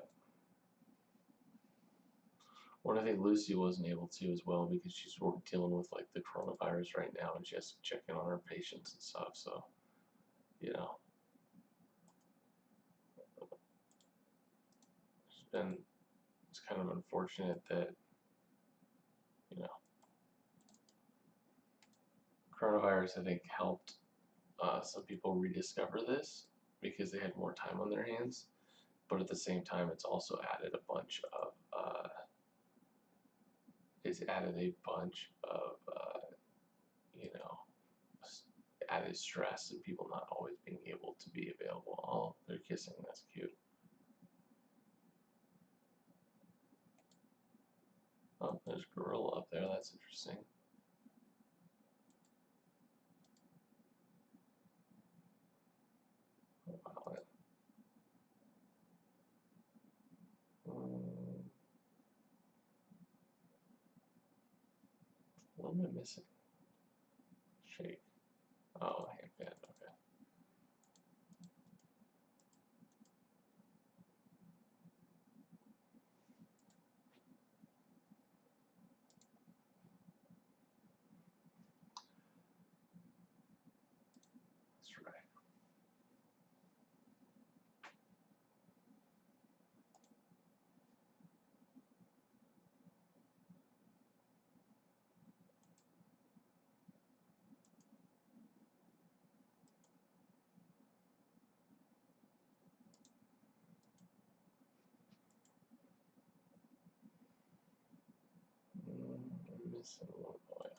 [SPEAKER 1] Well, I think Lucy wasn't able to as well because she's dealing with like the coronavirus right now and she has to check in on her patients and stuff. So, you know, it's kind of unfortunate that, you know, coronavirus I think helped some people rediscover this because they had more time on their hands. But at the same time, it's also added a bunch of you know, added stress and people not always being able to be available. Oh, they're kissing. That's cute. Oh, there's a gorilla up there. That's interesting. Oh, wow. What am I missing? Shake. Oh, handpan. Okay. That's right. I'm missing one. Oh, yeah.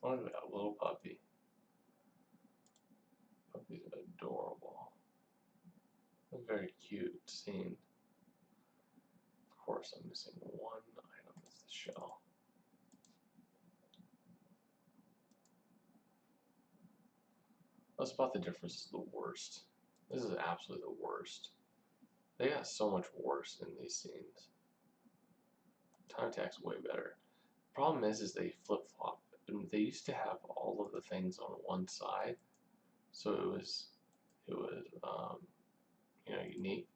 [SPEAKER 1] Oh, look at that little puppy. Puppy's adorable. A very cute scene. Of course, I'm missing one item. It's the shell. Let's spot the difference is the worst. This is absolutely the worst. They got so much worse in these scenes. Time attack's way better. Problem is they flip flop. They used to have all of the things on one side, so it was unique.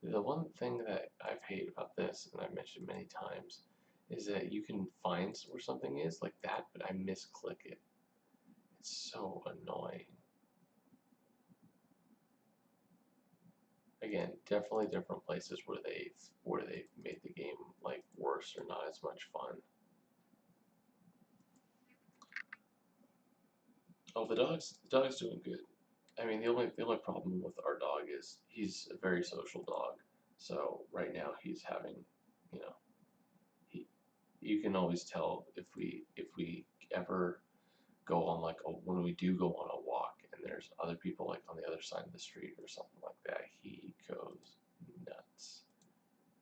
[SPEAKER 1] The one thing that I've hated about this, and I've mentioned many times, is that you can find where something is like that, but I misclick it. It's so annoying. Again, definitely different places where they've made the game like worse or not as much fun. Oh, the dog's doing good. I mean, the only problem with our dog is he's a very social dog. So right now he's having, you know, he you can always tell if we ever go on like when we do go on a walk and there's other people like on the other side of the street or something like that, he goes nuts.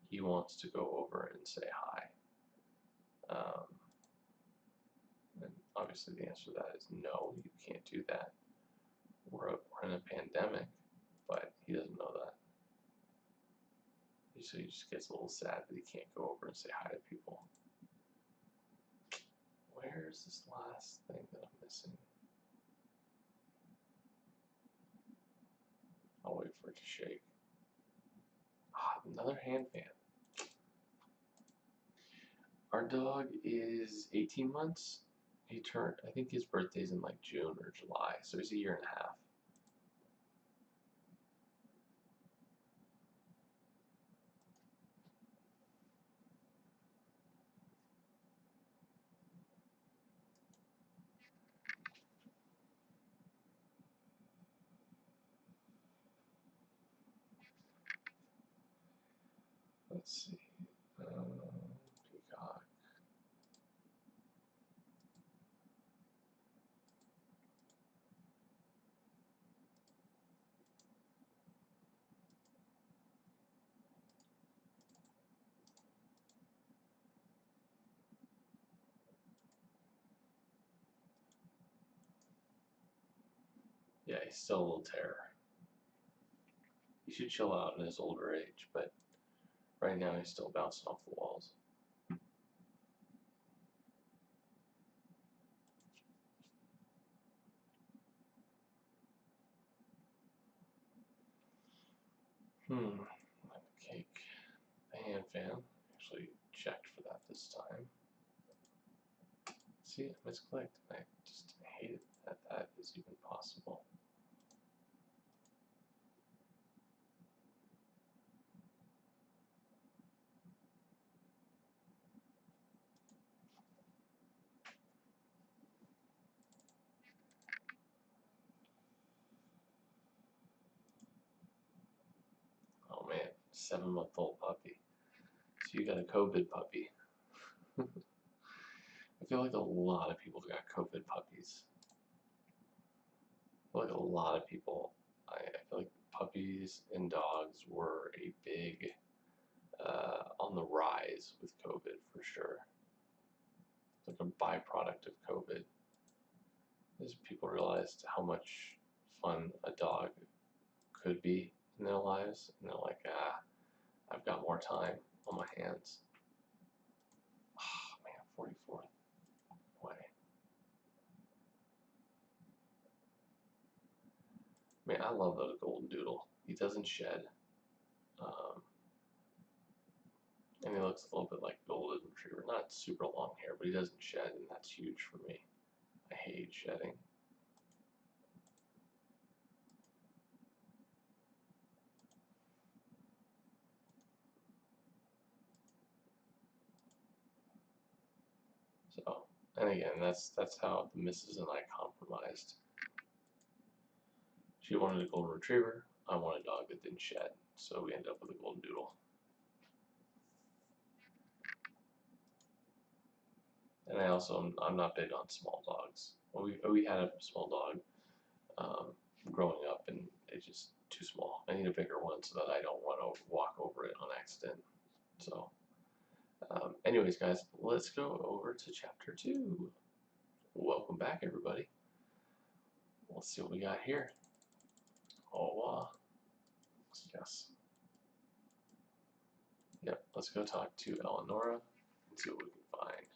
[SPEAKER 1] He wants to go over and say hi. And obviously the answer to that is no, you can't do that. We're in a pandemic, but he doesn't know that. So he just gets a little sad that he can't go over and say hi to people. Where's this last thing that I'm missing? I'll wait for it to shake. Ah, another hand fan. Our dog is 18 months. He turned, I think his birthday's in like June or July, so he's a year and a half. Let's see. Peacock. Yeah, he's still a little terror. He should chill out in his older age, but right now he's still bouncing off the walls. Cake. The hand fan. Actually checked for that this time. See, I misclicked. I just hate it that that is even possible. Oh man, 7-month-old puppy. So you got a COVID puppy. I feel like a lot of people got COVID puppies. I feel like a lot of people, I feel like puppies and dogs were a big, on the rise with COVID for sure. It's like a byproduct of COVID. As people realized how much fun a dog could be in their lives, and they're like, I've got more time on my hands. Oh man, 44th way. Man, I love the golden doodle. He doesn't shed. And he looks a little bit like a golden retriever. Not super long hair, but he doesn't shed, and that's huge for me. I hate shedding. So, and again, that's how the missus and I compromised. She wanted a golden retriever. I wanted a dog that didn't shed. So we ended up with a golden doodle. And I also, I'm not big on small dogs. Well, we had a small dog growing up, and it's just too small. I need a bigger one so that I don't want to walk over it on accident. So, anyways, guys, let's go over to chapter 2. Welcome back, everybody. Let's see what we got here. Oh, yes. Yep, let's go talk to Eleonora and see what we can find.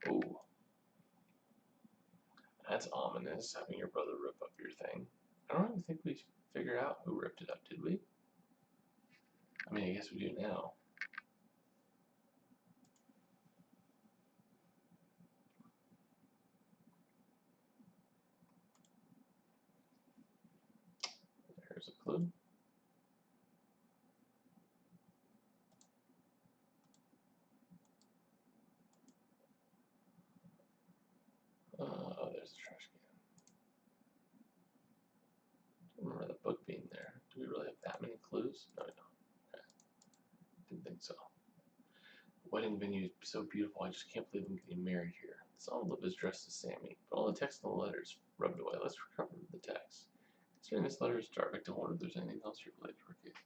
[SPEAKER 1] Ooh. That's ominous, having your brother rip up your thing. I don't even think we figured out who ripped it up, did we? I mean, I guess we do now. There's a clue. Oh, there's a trash can. I don't remember the book being there. Do we really have that many clues? No, we don't. Okay. Didn't think so. Wedding venue is so beautiful. I just can't believe I'm getting married here. The envelope is dressed as Sammy, but all the text and the letters rubbed away. Let's recover the text. Considering this letter is dark, I don't wonder if there's anything else related to her case.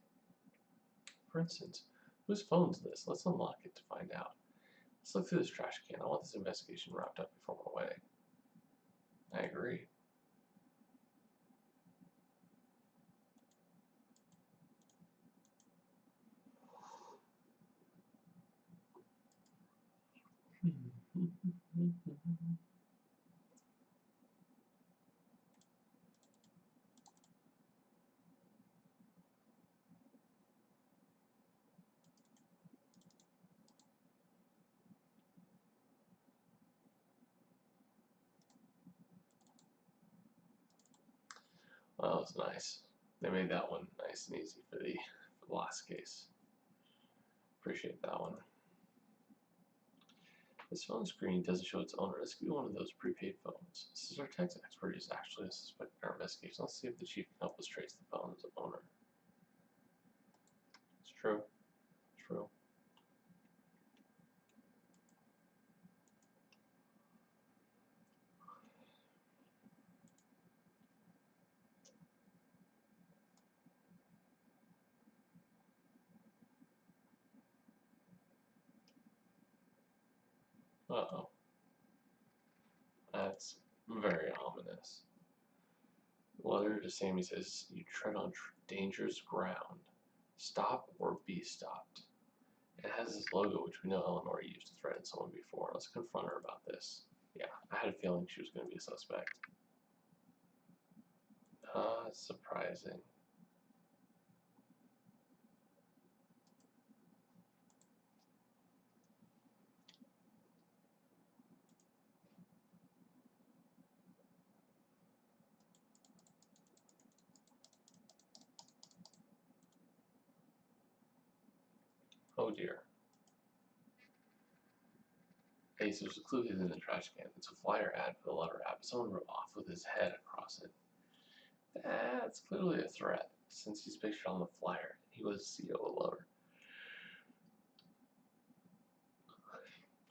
[SPEAKER 1] For instance, whose phone's this? Let's unlock it to find out. Let's look through this trash can. I want this investigation wrapped up before my wedding. I agree. Well, that was nice. They made that one nice and easy for the last case. Appreciate that one. This phone screen doesn't show its owner. This could be one of those prepaid phones. This is our tech expert who's actually a suspect in our investigation. Let's see if the chief can help us trace the phone's owner. It's true. True. Uh-oh. That's very ominous. The letter to Sammy says, "You tread on dangerous ground. Stop or be stopped." It has this logo, which we know Eleanor used to threaten someone before. Let's confront her about this. Yeah, I had a feeling she was going to be a suspect. Surprising. Oh dear. Hey, so there's a clue hidden in the trash can. It's a flyer ad for the Lover app. Someone wrote off with his head across it. That's clearly a threat, since he's pictured on the flyer. He was CEO of Lover.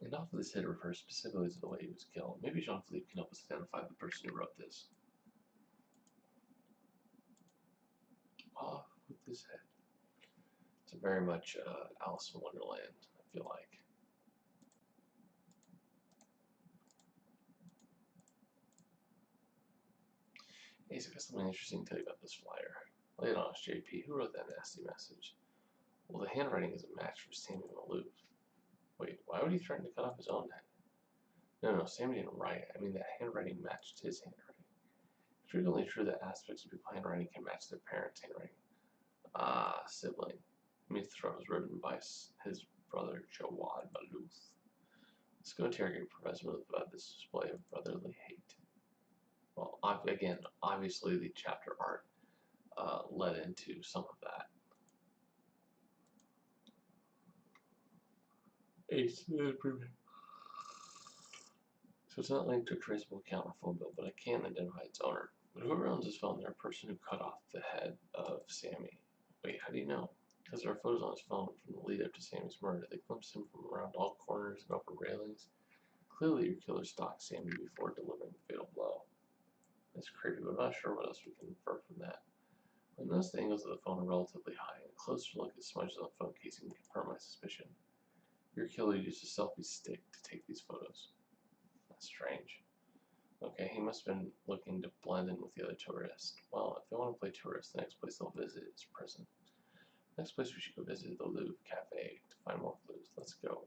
[SPEAKER 1] And off with his head refers specifically to the way he was killed. Maybe Jean-Philippe can help us identify the person who wrote this. Off with his head. It's very much Alice in Wonderland, I feel like. Hey, so I got something interesting to tell you about this flyer. Lay it on us, JP. Who wrote that nasty message? Well, the handwriting is a match for Sammy Malouf. Wait, why would he threaten to cut off his own head? No, Sammy didn't write it. I mean, that handwriting matched his handwriting. It's frequently true that aspects of people's handwriting can match their parents' handwriting. Ah, sibling. He means the threat was written by his brother, Jawad Malouf. Let's go interrogate Professor Malouf about this display of brotherly hate. Well, again, obviously the chapter art led into some of that. Ace, so it's not linked to a traceable account or phone bill, but I can identify its owner. But whoever owns this phone, they're a person who cut off the head of Sammy. Wait, how do you know? Because there are photos on his phone from the lead up to Sammy's murder. They glimpsed him from around all corners and upper railings. Clearly, your killer stalked Sammy before delivering the fatal blow. That's creepy, but I'm not sure what else we can infer from that. I noticed the angles of the phone are relatively high, and a closer look at smudges on the phone casing can confirm my suspicion. Your killer used a selfie stick to take these photos. That's strange. Okay, he must have been looking to blend in with the other tourists. Well, if they want to play tourists, the next place they'll visit is prison. Next place we should go visit is the Louvre Cafe to find more clues. Let's go.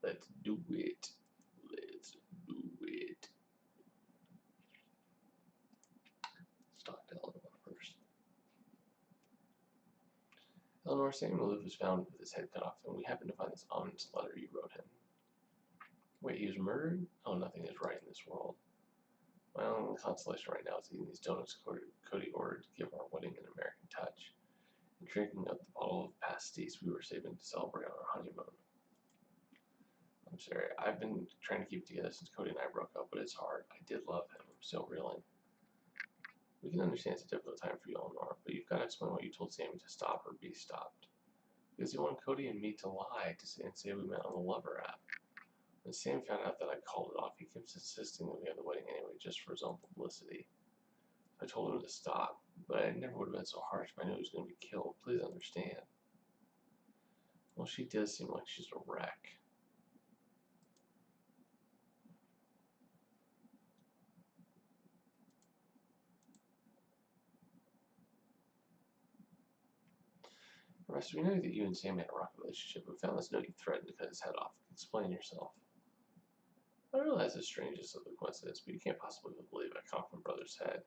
[SPEAKER 1] Let's do it. Let's do it. Let's talk to Eleanor first. Eleanor, Sammy Malouf was found with his head cut off, and we happen to find this ominous letter you wrote him. Wait, he was murdered? Oh, nothing is right in this world. My only consolation right now is eating these donuts Cody ordered to give our wedding an American touch, and drinking up the bottle of pastis we were saving to celebrate on our honeymoon. I'm sorry, I've been trying to keep it together since Cody and I broke up, but it's hard. I did love him. I'm still reeling. We can understand it's a difficult time for you, Eleanor, but you've got to explain why you told Sammy to stop or be stopped. Because you wanted Cody and me to lie and say we met on the Lover app. When Sam found out that I called it off, he kept insisting that we have the wedding anyway, just for his own publicity. I told him to stop, but I never would have been so harsh if I knew he was going to be killed. Please understand. Well, she does seem like she's a wreck. Rest, we know that you and Sam had a rocky relationship. We found this note you threatened to cut his head off. Explain yourself. I realize the strangest of the coincidence, but you can't possibly believe I coughed my brother's head.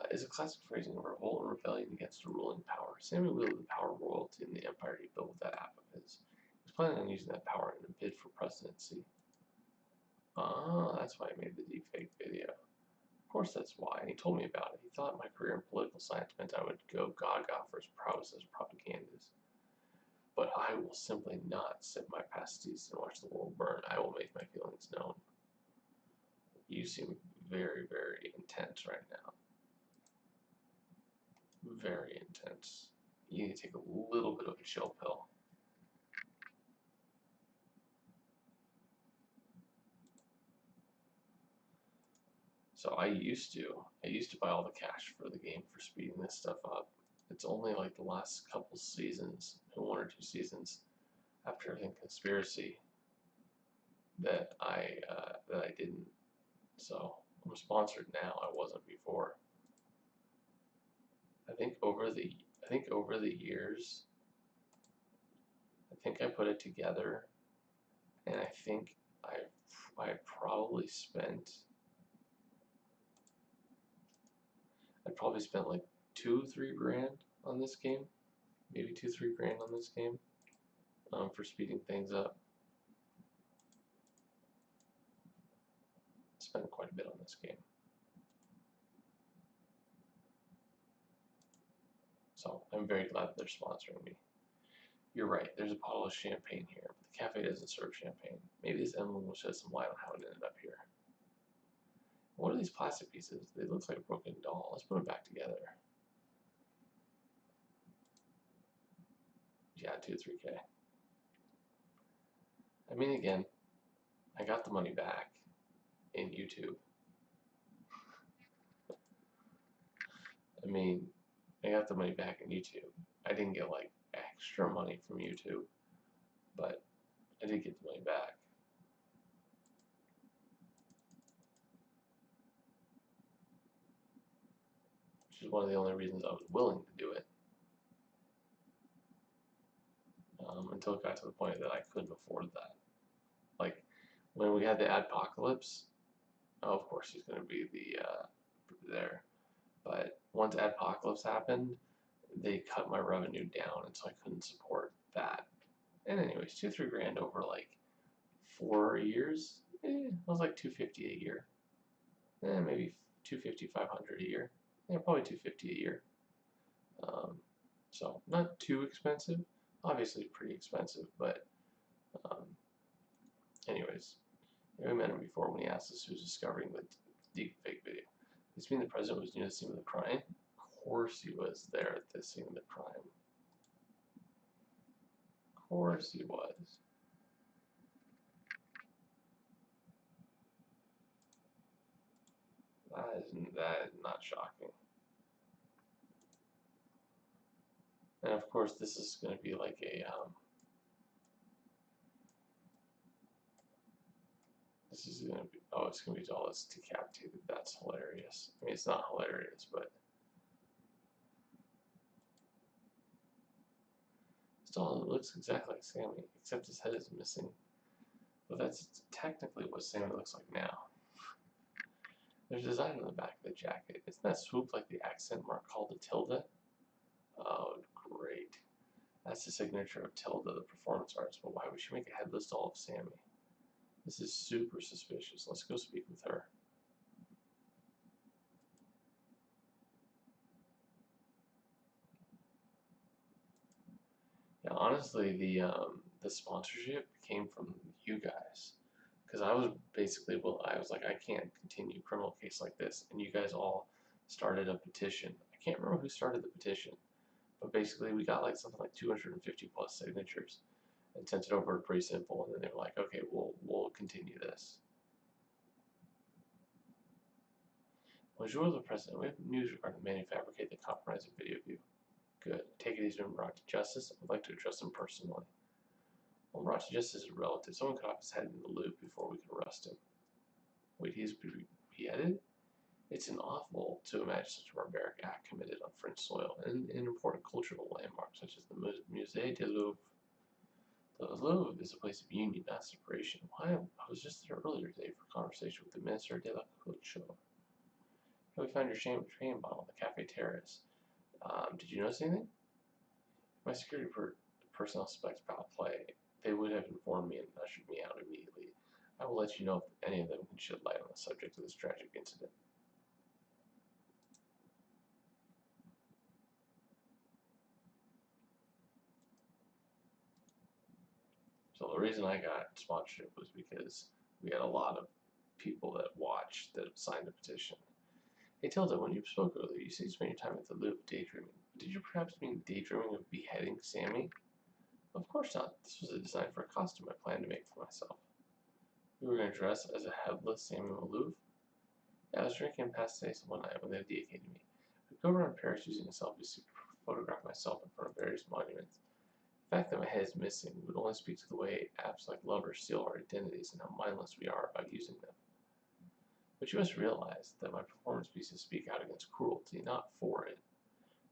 [SPEAKER 1] Is a classic phrasing of revolt and rebellion against a ruling power. Sammy wielded the power of royalty in the empire he built with that app of his. He was planning on using that power in a bid for presidency. Ah, that's why I made the deepfake video. Of course that's why, and he told me about it. He thought my career in political science meant I would go gaga for his prowess as a propagandist. But I will simply not sip my pasties and watch the world burn. I will make my feelings known. You seem very, very intense right now. Very intense. You need to take a little bit of a chill pill. So I used to buy all the cash for the game for speeding this stuff up. It's only like the last couple seasons, one or two seasons, after I think Conspiracy, that I didn't. So I'm sponsored now. I wasn't before. I think over the years, I think I put it together, and I think I probably spent. I probably spent like $2-3 grand on this game, maybe $2-3 grand on this game, for speeding things up. Spent quite a bit on this game. So I'm very glad they're sponsoring me. You're right, there's a bottle of champagne here, but the cafe doesn't serve champagne. Maybe this emblem will shed some light on how it ended up here. What are these plastic pieces? They look like a broken doll. Let's put them back together. Yeah, 2-3K. I mean, again, I got the money back in YouTube. I mean, I got the money back in YouTube. I didn't get like extra money from YouTube, but I did get the money back. Which is one of the only reasons I was willing to do it. Until it got to the point that I couldn't afford that. Like, when we had the adpocalypse, oh, of course he's going to be there. But once adpocalypse happened, they cut my revenue down, and so I couldn't support that. And anyways, 2-3 grand over like 4 years, it was like $250 a year. Maybe $250, $500 a year. Yeah, probably $250 a year. So not too expensive. Obviously pretty expensive, but anyways, we met him before when he asked us who was discovering the deepfake video. Does this mean the president was near the scene of the crime? Of course he was there at the scene of the crime. Of course he was. That is not shocking. And of course this is going to be like a this is going to be, oh, it's going to be all this decapitated. That's hilarious. I mean, it's not hilarious, but still, it looks exactly like Sammy, except his head is missing. But that's technically what Sammy looks like now. There's a design on the back of the jacket. Isn't that swooped like the accent mark called a tilde? Oh, great. That's the signature of Tilda, the performance artist. But why would she make a headless doll of Sammy? This is super suspicious. Let's go speak with her. Yeah, honestly, the sponsorship came from you guys, because I was basically, well, I was like, I can't continue a criminal case like this, and you guys all started a petition. I can't remember who started the petition, but basically we got like something like 250 plus signatures, and sent it over pretty simple, and then they were like, okay, we'll continue this. Bonjour, the president. We have news regarding the man who fabricated the compromising video of you. Good. Take it he's been brought to justice. I would like to address him personally. Well, brought to justice is a relative. Someone cut off his head in the loop before we could arrest him. Wait, he's beheaded? It's awful to imagine such a barbaric act committed on French soil and in important cultural landmarks such as the Musée du Louvre. The Louvre is a place of union, not separation. Why? I was just there earlier today for a conversation with the Minister de la Culture. We found your champagne bottle on the cafe terrace. Did you notice anything? My security personnel suspects foul play. They would have informed me and ushered me out immediately. I will let you know if any of them can shed light on the subject of this tragic incident. So the reason I got sponsorship was because we had a lot of people that watched that signed a petition. Hey Tilda, when you spoke earlier, you said you spent your time at the Louvre daydreaming. Did you perhaps mean daydreaming of beheading Sammy? Of course not. This was a design for a costume I planned to make for myself. You were going to dress as a headless Samuel Louvre? Yeah, I was drinking and past taste one night when the idea came to me. I'd go around Paris using a selfie stick to photograph myself in front of various monuments. The fact that my head is missing would only speak to the way apps like lovers steal our identities and how mindless we are about using them. But you must realize that my performance pieces speak out against cruelty, not for it.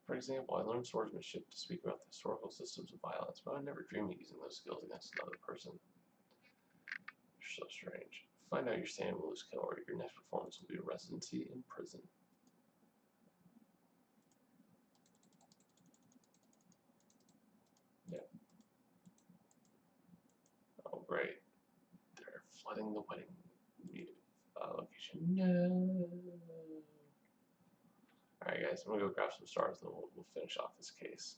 [SPEAKER 1] For example, I learned swordsmanship to speak about the historical systems of violence, but I would never dream of using those skills against another person. You're so strange. Find out your Samuel Louvre's killer. Your next performance will be a residency in prison. Yeah. Oh, great. They're flooding the wedding location. No. Alright, guys, I'm gonna go grab some stars and then we'll finish off this case.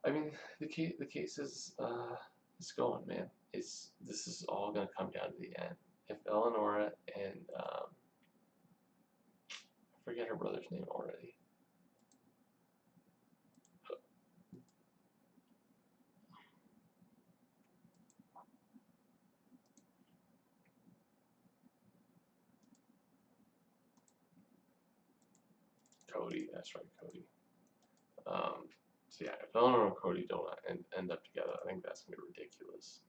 [SPEAKER 1] I mean, the case is going, man. This is all gonna come down to the end. If Eleonora and I forget her brother's name already. Cody, that's right, Cody. So yeah, if Eleanor and Cody don't end up together, I think that's gonna be ridiculous.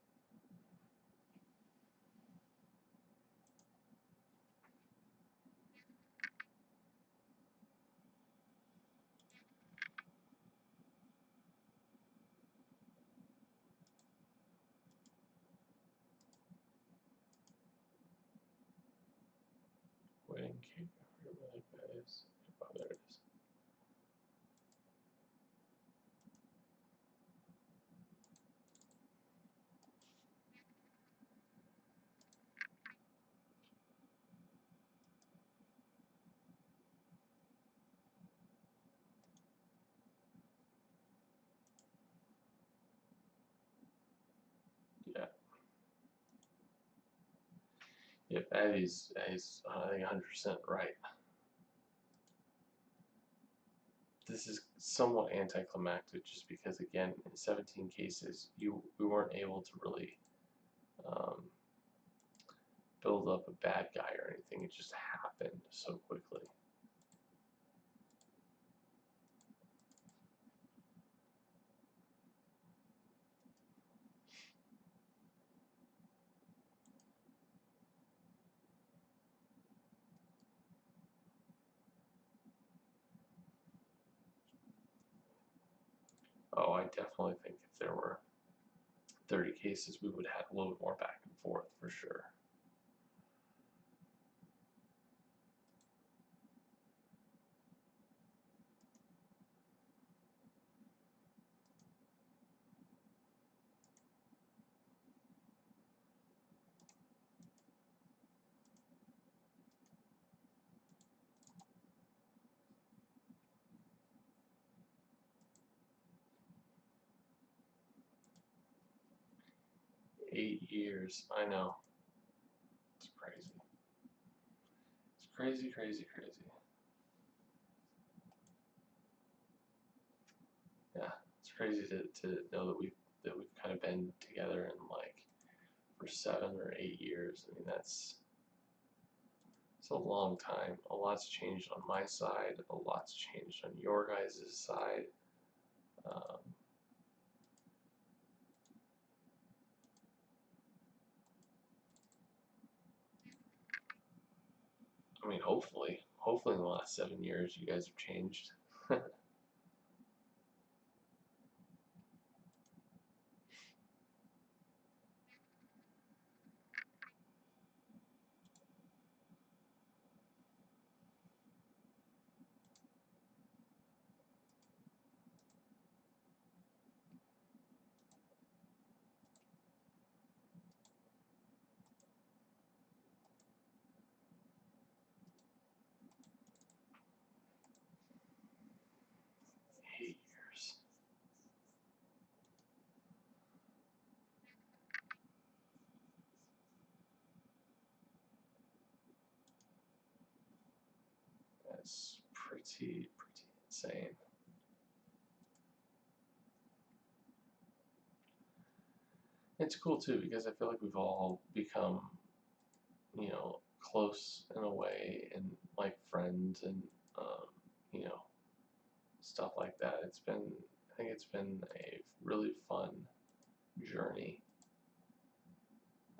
[SPEAKER 1] Wedding cake, I forget what that is. Oh, there it is. Yeah. Yep, Eddie's I think 100% right. This is somewhat anticlimactic just because, again, in 17 cases, we weren't able to really build up a bad guy or anything. It just happened so quickly. Oh, I definitely think if there were 30 cases, we would have a little bit more back and forth for sure. Eight years, I know. It's crazy. It's crazy, crazy, crazy. Yeah, it's crazy to know that we've kind of been together in like for 7 or 8 years. I mean, it's a long time. A lot's changed on my side. A lot's changed on your guys' side. Um, I mean, hopefully in the last 7 years, you guys have changed. 8 years. That's pretty insane. It's cool too because I feel like we've all become, close in a way and like friends and um, you know, stuff like that. I think it's been a really fun journey.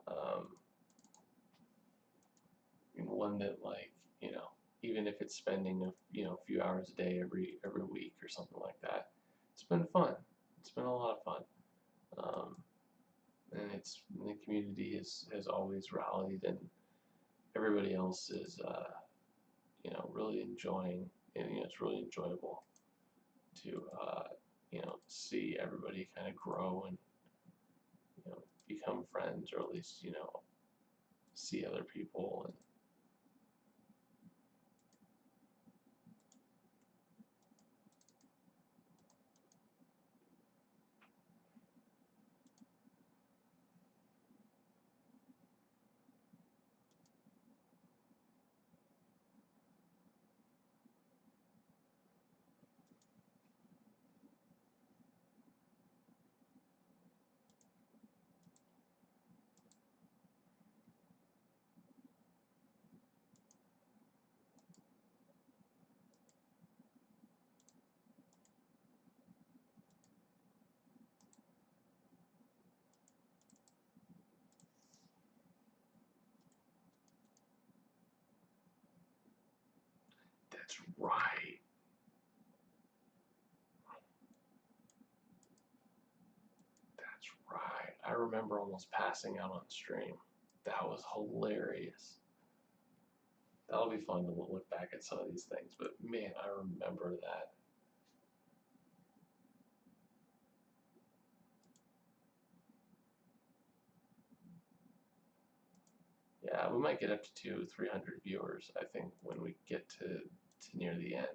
[SPEAKER 1] Um, One that like, even if it's spending a few hours a day every week or something like that, it's been fun. It's been a lot of fun. Um, and the community has always rallied, and everybody else is really enjoying, and it's really enjoyable to see everybody kind of grow and become friends, or at least see other people. And that's right. That's right. I remember almost passing out on stream. That was hilarious. That'll be fun to look back at some of these things, but man, I remember that. Yeah, we might get up to 300 viewers, I think, when we get to near the end.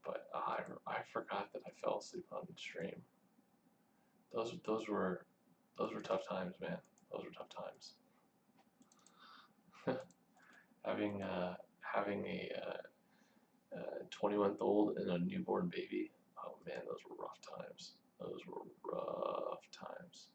[SPEAKER 1] But I forgot that I fell asleep on the stream. Those were tough times, man. Those were tough times. Having a 20-month-old and a newborn baby. Oh man, those were rough times. Those were rough times.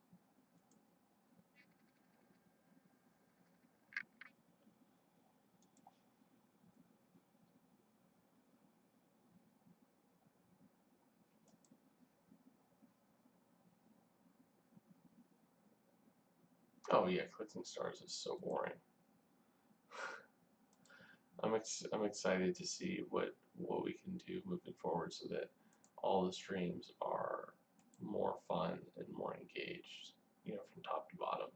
[SPEAKER 1] Oh yeah, collecting stars is so boring. I'm excited to see what we can do moving forward so that all the streams are more fun and more engaged, from top to bottom.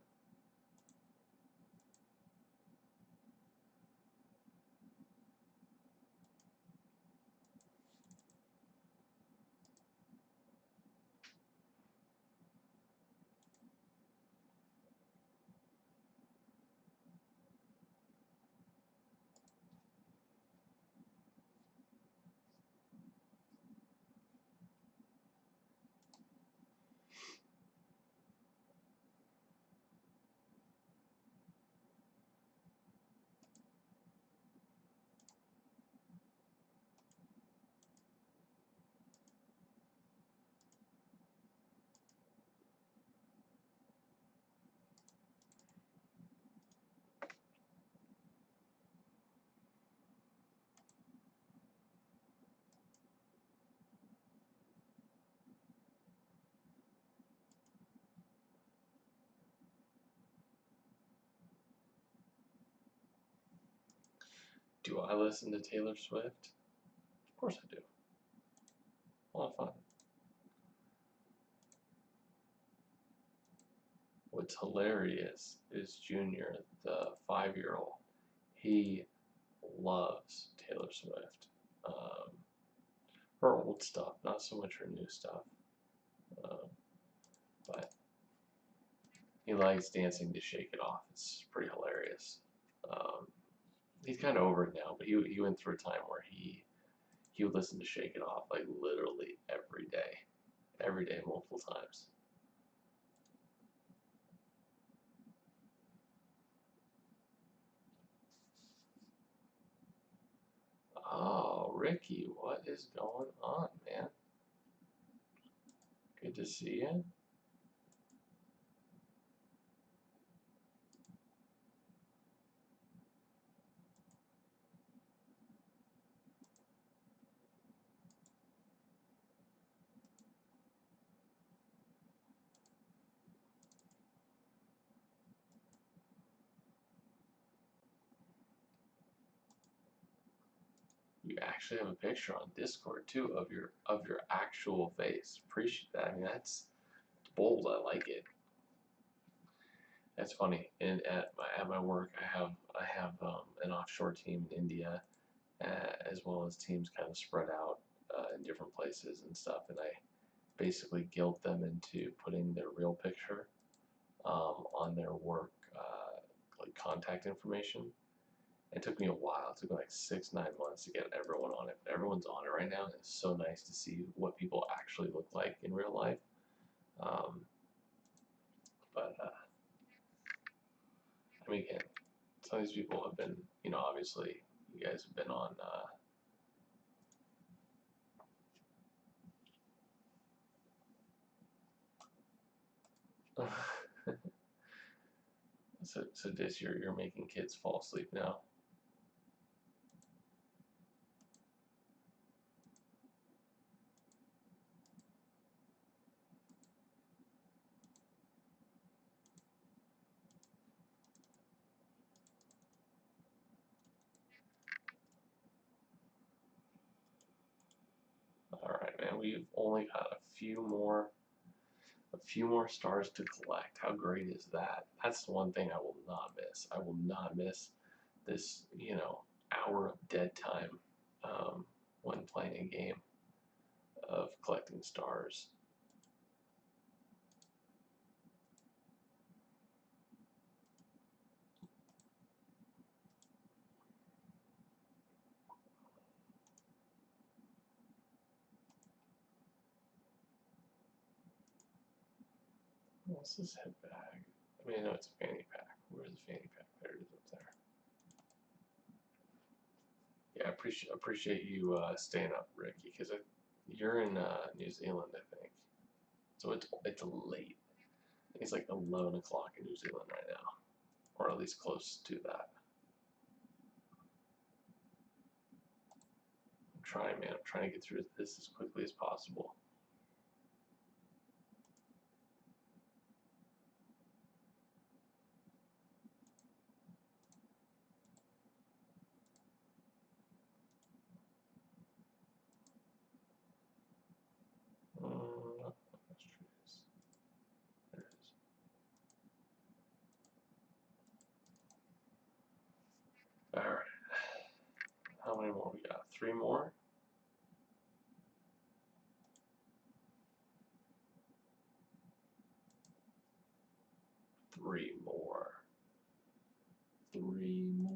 [SPEAKER 1] Do I listen to Taylor Swift? Of course I do. A lot of fun. What's hilarious is Junior, the 5-year-old. He loves Taylor Swift. Her old stuff, not so much her new stuff. But he likes dancing to Shake It Off. It's pretty hilarious. He's kind of over it now, but he went through a time where he would listen to Shake It Off like literally every day, multiple times. Oh, Ricky, what is going on, man? Good to see you. You actually have a picture on Discord too of your actual face. Appreciate that. I mean, that's bold. I like it. That's funny. And at my work, I have an offshore team in India, as well as teams kind of spread out in different places and stuff. And I basically guilt them into putting their real picture on their work like contact information. It took me a while. It took me like 6-9 months to get everyone on it. But everyone's on it right now, and it's so nice to see what people actually look like in real life. But I mean, again, some of these people have been, obviously, you guys have been on. So this you're making kids fall asleep now. All right, man. We've only got a few more stars to collect. How great is that? That's the one thing I will not miss. I will not miss this, hour of dead time when playing a game of collecting stars. What's this head bag? I mean, I know it's a fanny pack. Where's the fanny pack? There it is up there. Yeah, I appreciate you staying up, Ricky, because you're in New Zealand, I think. So it's late. It's like 11 o'clock in New Zealand right now, or at least close to that. I'm trying, man. I'm trying to get through this as quickly as possible. There it is. All right. How many more we got? 3 more? 3 more. 3 more.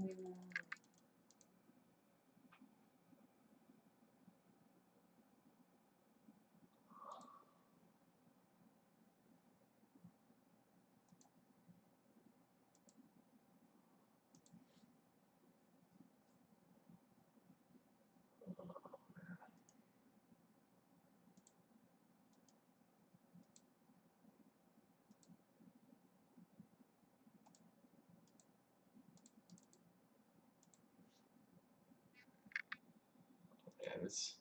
[SPEAKER 1] And this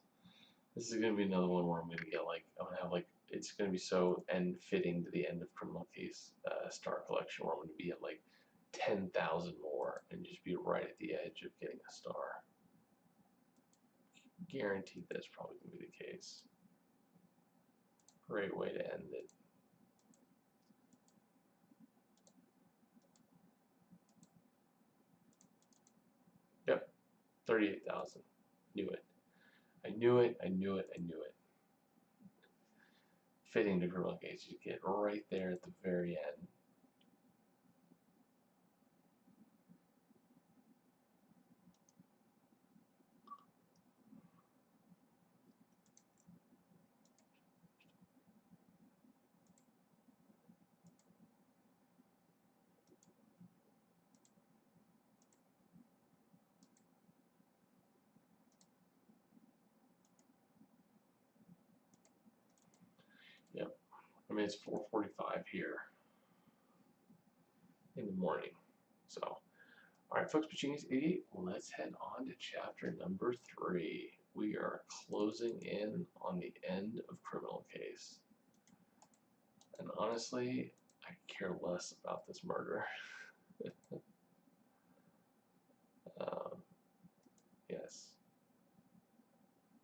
[SPEAKER 1] is gonna be another one where I'm gonna get like I'm gonna have like it's gonna be so end fitting to the end of Criminal Case Star Collection where I'm gonna be at like 10,000 more star and just be right at the edge of getting a star. Guaranteed that's probably going to be the case. Great way to end it. Yep, 38,000. Knew it. I knew it, I knew it, I knew it. Fitting to criminal case, you get right there at the very end. Yep. I mean, it's 4:45 here in the morning. So, all right, folks, Pacini's 88. Let's head on to chapter number 3. We are closing in on the end of criminal case. And honestly, I care less about this murder. Yes.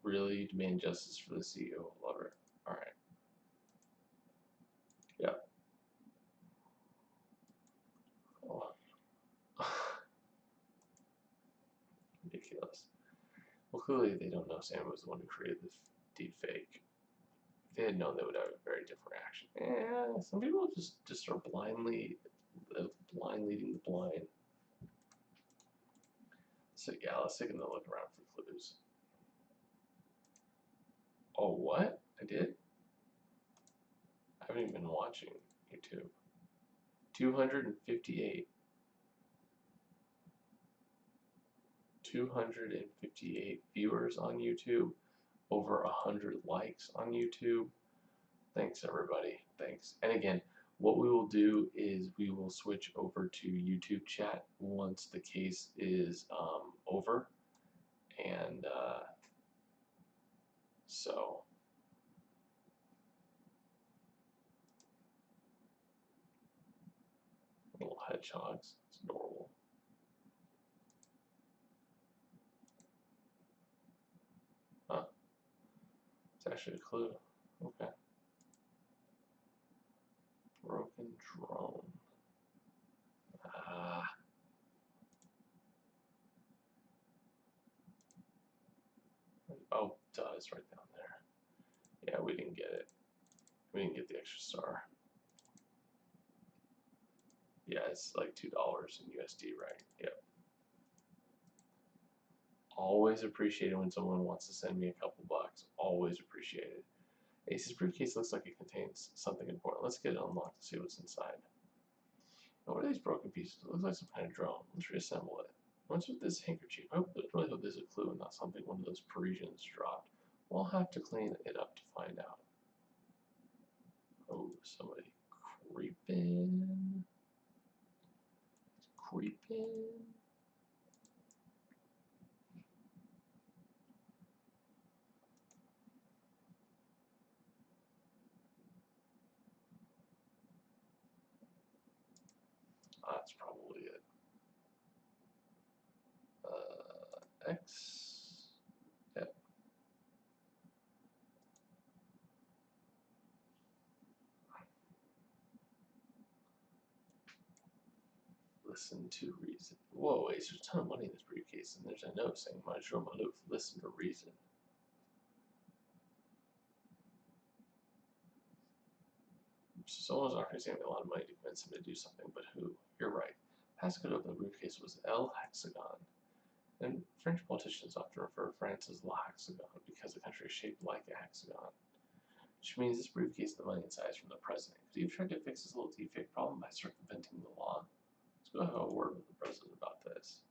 [SPEAKER 1] Really demand justice for the CEO. Love it. All right. Yep. Oh. Ridiculous. Well, clearly they don't know Sam was the one who created this deep fake. If they had known, they would have a very different reaction. Yeah, some people just are blindly leading the blind. So yeah, let's take another look around for clues. Oh, what? I did? I haven't even been watching YouTube. 258. 258 viewers on YouTube. Over 100 likes on YouTube. Thanks, everybody. Thanks. And again, what we will do is we will switch over to YouTube chat once the case is over. And so little hedgehogs. It's adorable. Huh. It's actually a clue. Okay. Broken drone. Ah. Oh, duh, it's right down there. Yeah, we didn't get it. We didn't get the extra star. Yeah, it's like $2 in USD, right? Yep. Always appreciate it when someone wants to send me a couple bucks. Always appreciate it. Ace's briefcase looks like it contains something important. Let's get it unlocked and see what's inside. Now, what are these broken pieces? It looks like some kind of drone. Let's reassemble it. What's with this handkerchief? I really hope there's a clue and not something one of those Parisians dropped. We'll have to clean it up to find out. Oh, somebody creeping. Creeping. That's probably it. X. Yep. Listen to reason. Whoa, Ace, there's a ton of money in this briefcase, and there's a note saying, Monsieur Malouf, listen to reason. Someone's offering Sammy a lot of money to convince him to do something, but who? You're right. Passcode of the briefcase was El Hexagon. And French politicians often refer to France as La Hexagon because the country is shaped like a hexagon. Which means this briefcase and the money inside is from the president. Could he have tried to fix his little deepfake problem by circumventing the law? Let's go have a word with the president about this.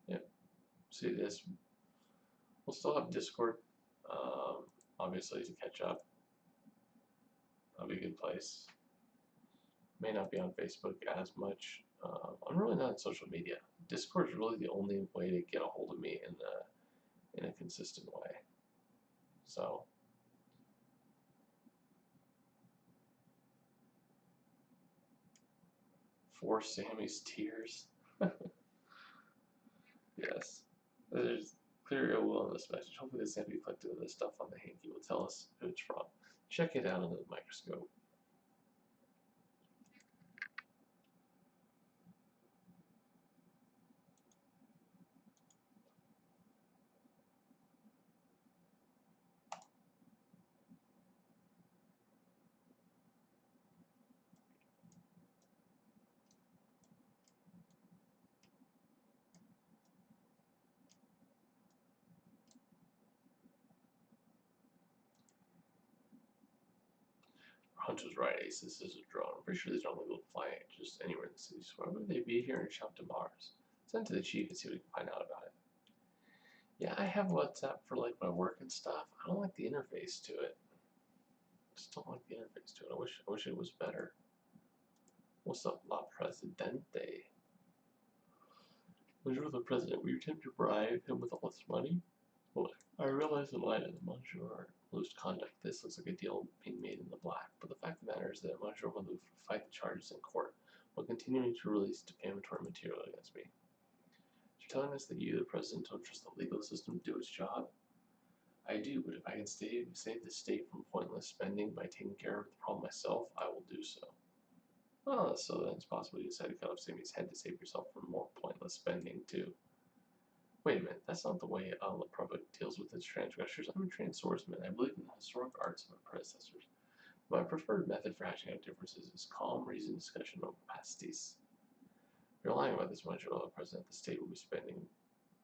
[SPEAKER 1] Yep. See this? We'll still have Discord, obviously, to catch up. That'll be a good place. May not be on Facebook as much. I'm really not on social media. Discord is really the only way to get a hold of me in a consistent way. So For Sammy's tears. Yes. There's clear ill will in this message. Hopefully the sample collected of this stuff on the hanky will tell us who it's from. Check it out under the microscope. Hunch was right, Ace. This is a drone. I'm pretty sure these aren't legal to fly just anywhere in the city. So why would they be here and shop to Mars? Send to the chief and see what we can find out about it. Yeah, I have WhatsApp for like my work and stuff. I don't like the interface to it. Just don't like the interface to it. I wish it was better. What's up, La Presidente? When you're the president, will you attempt to bribe him with all this money? Well, I realize in light of the Monsieur Malou's conduct, this looks like a deal being made in the black. But the fact of the matter is that Monsieur Malou will fight the charges in court while continuing to release defamatory material against me. You're telling us that you, the president, don't trust the legal system to do its job? I do, but if I can save the state from pointless spending by taking care of the problem myself, I will do so. Well, so then it's possible you decide to cut off Sammy's head to save yourself from more pointless spending, too. Wait a minute, that's not the way the Republic deals with its transgressors. I'm a trained swordsman. I believe in the historic arts of my predecessors. My preferred method for hashing out differences is calm, reasoned discussion of pastis. If you're lying about this much, the president, the state will be spending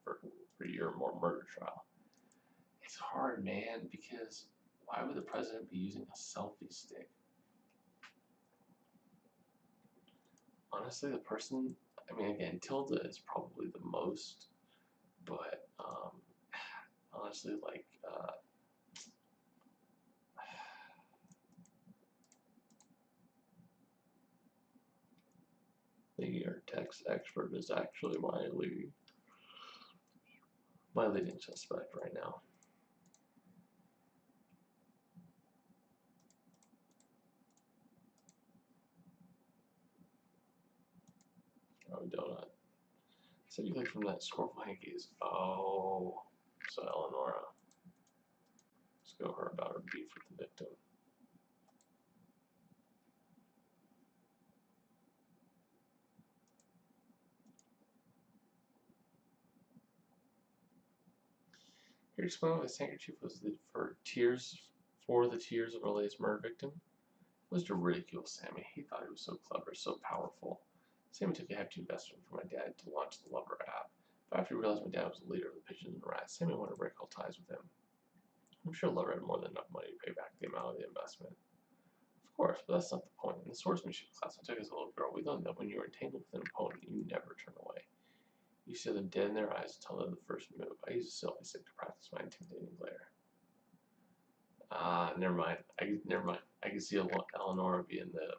[SPEAKER 1] for your more murder trial. It's hard, man, because why would the president be using a selfie stick? Honestly, the person, I mean, again, Tilda is probably the most, but honestly, like, the text expert is actually my leading suspect right now. Oh, donut. So you click from that scornful hankies. Oh, so Eleonora. Let's go her about her beef with the victim. Here, explain why this handkerchief was for the tears of our latest murder victim. It was to ridicule Sammy. He thought he was so clever, so powerful. Sammy took a hefty investment from my dad to launch the Lover app. But after he realized my dad was the leader of the Pigeons and Rats, Sammy wanted to break all ties with him. I'm sure Lover had more than enough money to pay back the amount of the investment. Of course, but that's not the point. In the swordsmanship class I took as a little girl, we learned that when you are entangled with an opponent, you never turn away. You see them dead in their eyes until they're the first move. I use a selfie stick to practice my intimidating glare. Never mind. I can see Eleanor being the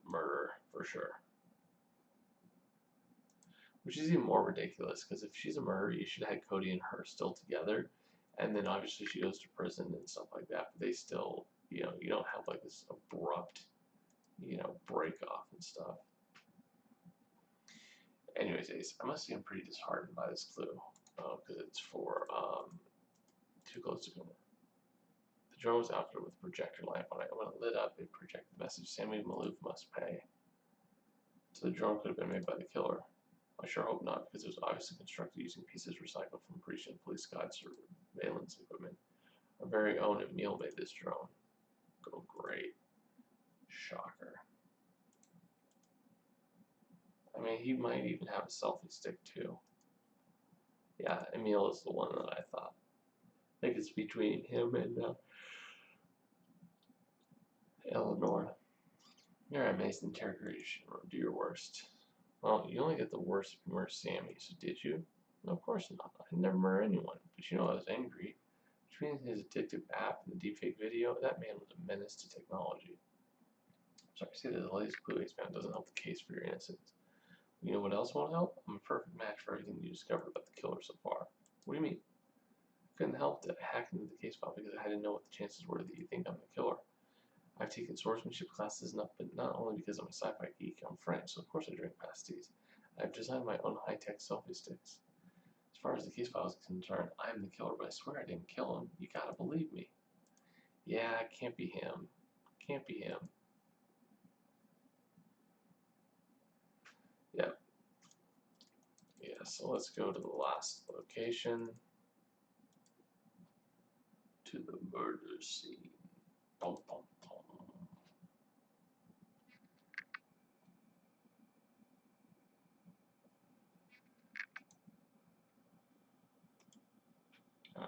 [SPEAKER 1] murderer for sure. Which is even more ridiculous, because if she's a murderer, you should have had Cody and her still together, and then obviously she goes to prison and stuff like that, but they still, you don't have like this abrupt, break off and stuff. Anyways, Ace, I must say I'm pretty disheartened by this clue, because it's for, too close to come. The drone was outfitted with a projector lamp on it. When it lit up, it projected the message, Sammy Malouf must pay. So the drone could have been made by the killer. I sure hope not, because it was obviously constructed using pieces recycled from Parisian police guide surveillance equipment. Our very own Emile made this drone. Go great. Shocker. I mean, he might even have a selfie stick, too. Yeah, Emile is the one that I thought. I think it's between him and Eleanor. You're an amazing interrogation room. Do your worst. Well, you only get the worst if you murder Sammy, so did you? No, of course not. I never murdered anyone. But I was angry. Between his addictive app and the deepfake video, that man was a menace to technology. Sorry to say that the latest clue Ace found doesn't help the case for your innocence. You know what else won't help? I'm a perfect match for everything you discovered about the killer so far. What do you mean? I couldn't help to hack into the case file because I had to know what the chances were that you think I'm the killer. I've taken swordsmanship classes, but not only because I'm a sci-fi geek, I'm French, so of course I drink pasties. I've designed my own high-tech selfie sticks. As far as the case file is concerned, I'm the killer, but I swear I didn't kill him. You gotta believe me. Yeah, it can't be him. Can't be him. Yeah. Yeah, so let's go to the last location. To the murder scene. Bum, bum, bum.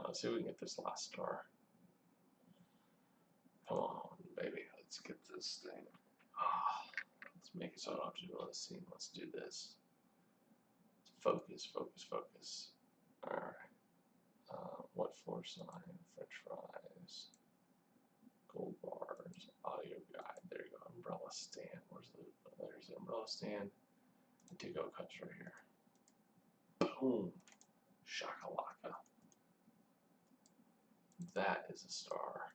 [SPEAKER 1] Let's see if we can get this last star. Come on, baby. Let's get this thing. Let's make it so I don't have to do another scene. Let's do this. Focus, focus, focus. Alright. What floor sign? French fries. Gold bars. Audio guide. There you go. Umbrella stand. There's the umbrella stand. The to-go cups right here. Boom. Shakalaka. That is a star.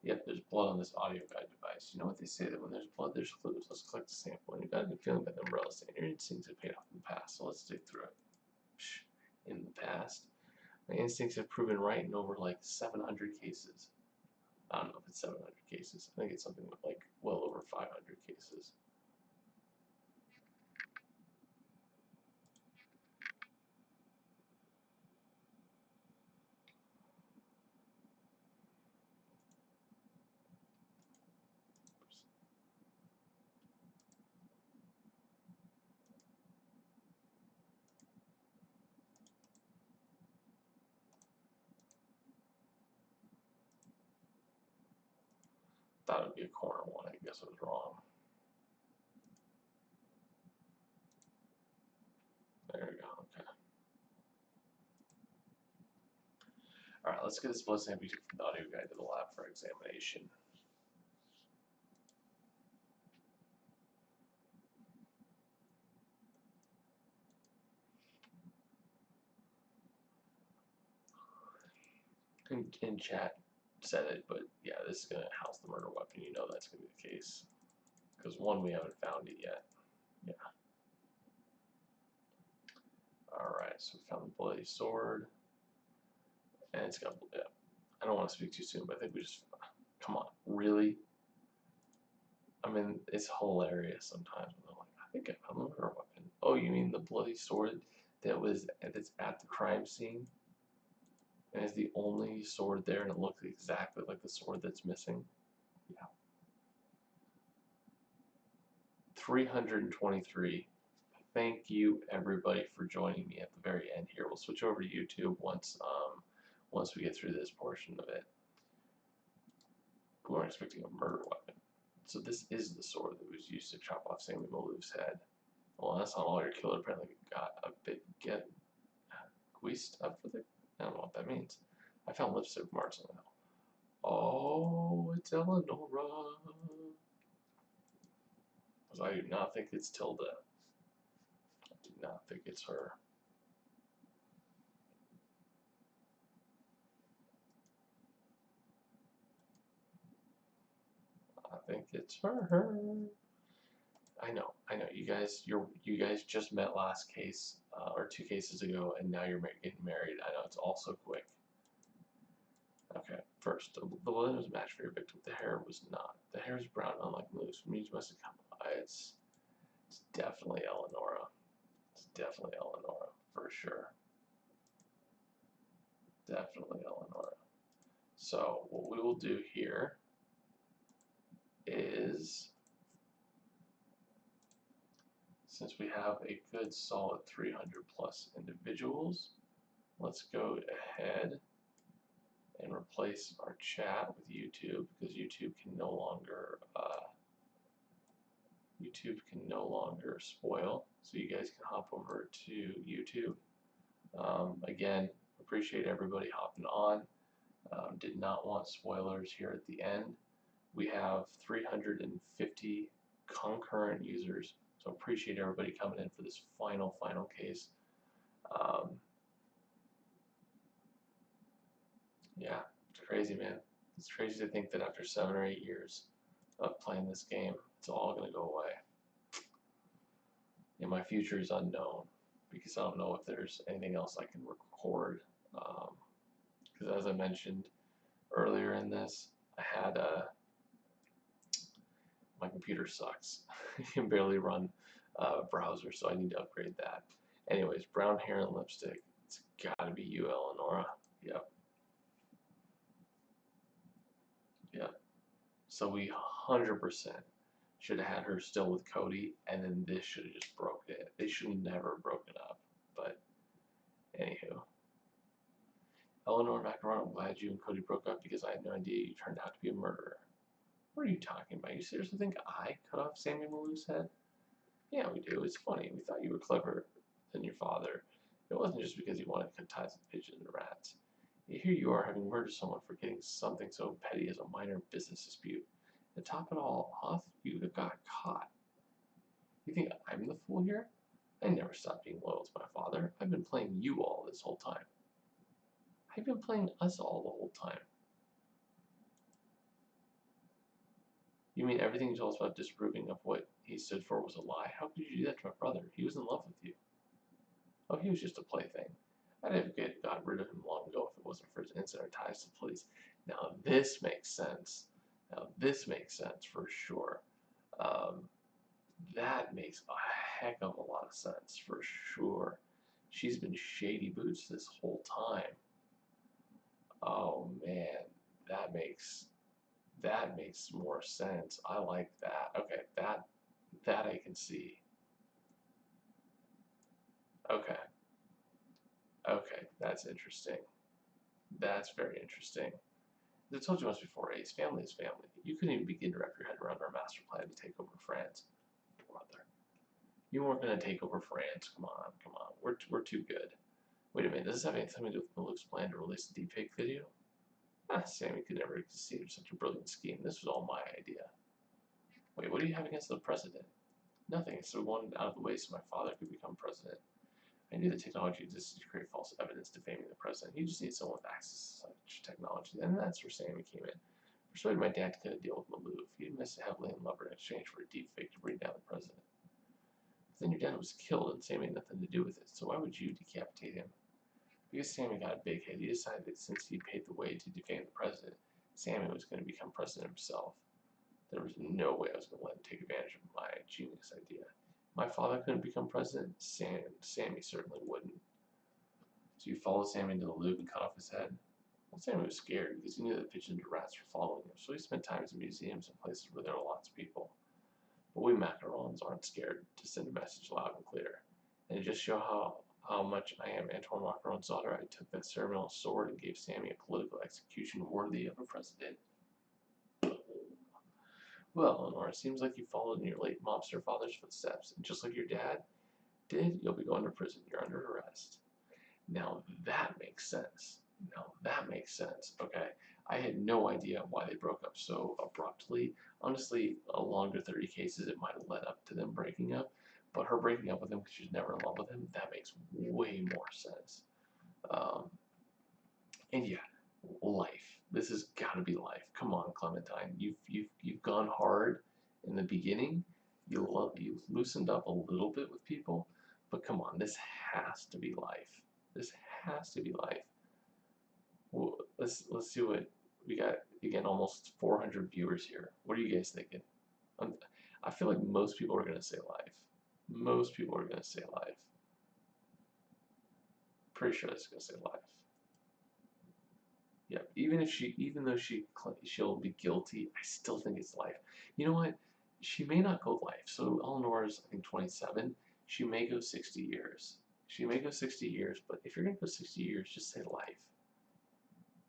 [SPEAKER 1] Yep, there's blood on this audio guide device. You know what they say, that when there's blood, there's clues. Let's collect the sample. And you got a good feeling about the umbrella stand. Your instincts have paid off in the past, so let's dig through it. In the past, my instincts have proven right in over like 700 cases. I don't know if it's 700 cases. I think it's something like well over 500 cases. Thought it would be a corner one. I guess I was wrong. There we go. Okay. All right. Let's get this blood sample from the audio guide to the lab for examination. In chat said it, but yeah, this is gonna house the murder weapon. You know that's gonna be the case, because one, we haven't found it yet. Yeah. All right, so we found the bloody sword, and it's got. Yeah, I don't want to speak too soon, but I think we just. Come on, really? I mean, it's hilarious sometimes when I'm like, I think I found the murder weapon. Oh, you mean the bloody sword that's at the crime scene? And is the only sword there, and it looks exactly like the sword that's missing? Yeah. 323. Thank you everybody for joining me at the very end here. We'll switch over to YouTube once we get through this portion of it. We weren't expecting a murder weapon. So this is the sword that was used to chop off Sammy Malouf's head. Well, that's not all your killer apparently got a bit squeezed up for the. I don't know what that means. I found lipstick marks on the hell. Oh, it's Eleonora. Because I do not think it's Tilda. I do not think it's her. I think it's her. I know. You guys just met last case or 2 cases ago, and now you're getting married. I know it's all so quick. Okay, first, the balloon was matched for your victim. The hair was not. The hair is brown, unlike loose. Means must have come. It's definitely Eleonora. It's definitely Eleonora for sure. Definitely Eleonora. So what we will do here is, since we have a good solid 300 plus individuals, let's go ahead and replace our chat with YouTube, because YouTube can no longer spoil. So you guys can hop over to YouTube. Again, appreciate everybody hopping on. Did not want spoilers here at the end. We have 350 concurrent users, so appreciate everybody coming in for this final case. Yeah, it's crazy, man. It's crazy to think that after 7 or 8 years of playing this game, it's all going to go away. And my future is unknown because I don't know if there's anything else I can record. Because as I mentioned earlier in this, I had my computer sucks. I can barely run a browser, so I need to upgrade that. Anyways, brown hair and lipstick. It's gotta be you, Eleonora. Yep. Yep. So we 100% should have had her still with Cody, and then this should have just broken it. They should have never broken up. But anywho, Eleanor Macaron, I'm glad you and Cody broke up because I had no idea you turned out to be a murderer. What are you talking about? You seriously think I cut off Sammy Malou's head? Yeah, we do. It's funny. We thought you were cleverer than your father. It wasn't just because you wanted to cut ties with pigeons and rats. Here you are having murdered someone for getting something so petty as a minor business dispute. To top it all off, you got caught. You think I'm the fool here? I never stopped being loyal to my father. I've been playing you all this whole time. I've been playing us all the whole time. You mean everything you told us about disapproving of what he stood for was a lie? How could you do that to my brother? He was in love with you. Oh, he was just a plaything. I'd have got rid of him long ago if it wasn't for his insider ties to the police. Now this makes sense. Now this makes sense for sure. That makes a heck of a lot of sense for sure. She's been shady boots this whole time. Oh man, that makes more sense. I like that. Okay, that I can see. Okay. Okay, that's interesting. That's very interesting. As I told you once before, Ace, family is family. You couldn't even begin to wrap your head around our master plan to take over France. Brother. You weren't going to take over France. Come on, come on. We're too good. Wait a minute, does this have anything to do with Malouk's plan to release the deepfake video? Sammy could never conceive of such a brilliant scheme. This was all my idea. Wait, what do you have against the president? Nothing, so we wanted out of the way so my father could become president. I knew the technology existed to create false evidence defaming the president. You just need someone with access to such technology. And that's where Sammy came in. Persuaded my dad to cut a deal with Malouf. He invested heavily in Lover in exchange for a deepfake to bring down the president. But then your dad was killed and Sammy had nothing to do with it, so why would you decapitate him? Because Sammy got a big head, he decided that since he paid the way to defame the president, Sammy was going to become president himself. There was no way I was going to let him take advantage of my genius idea. My father couldn't become president, Sammy certainly wouldn't. So you followed Sammy into the loop and cut off his head? Well, Sammy was scared because he knew that pigeons and rats were following him, so he spent time in museums and places where there were lots of people. But we macarons aren't scared to send a message loud and clear. And to just show how much I am Antoine Macaron's daughter, I took that ceremonial sword and gave Sammy a political execution worthy of a president. Well, Eleanor, it seems like you followed in your late mobster father's footsteps, and just like your dad did, you'll be going to prison. You're under arrest. Now that makes sense. Now that makes sense. Okay, I had no idea why they broke up so abruptly. Honestly, along to 30 cases, it might have led up to them breaking up, but her breaking up with him because she's never in love with him, that makes way more sense. And yeah, life. This has got to be life. Come on, Clementine. You've gone hard in the beginning. You loosened up a little bit with people, but come on, this has to be life. This has to be life. Well, let's see what we got. Again, almost 400 viewers here. What are you guys thinking? I feel like most people are gonna say life. Most people are gonna say life. Pretty sure it's gonna say life. Yep. Even though she'll be guilty, I still think it's life. You know what? She may not go life. So Eleanor's, I think, 27. She may go 60 years. She may go 60 years, but if you're gonna go 60 years, just say life.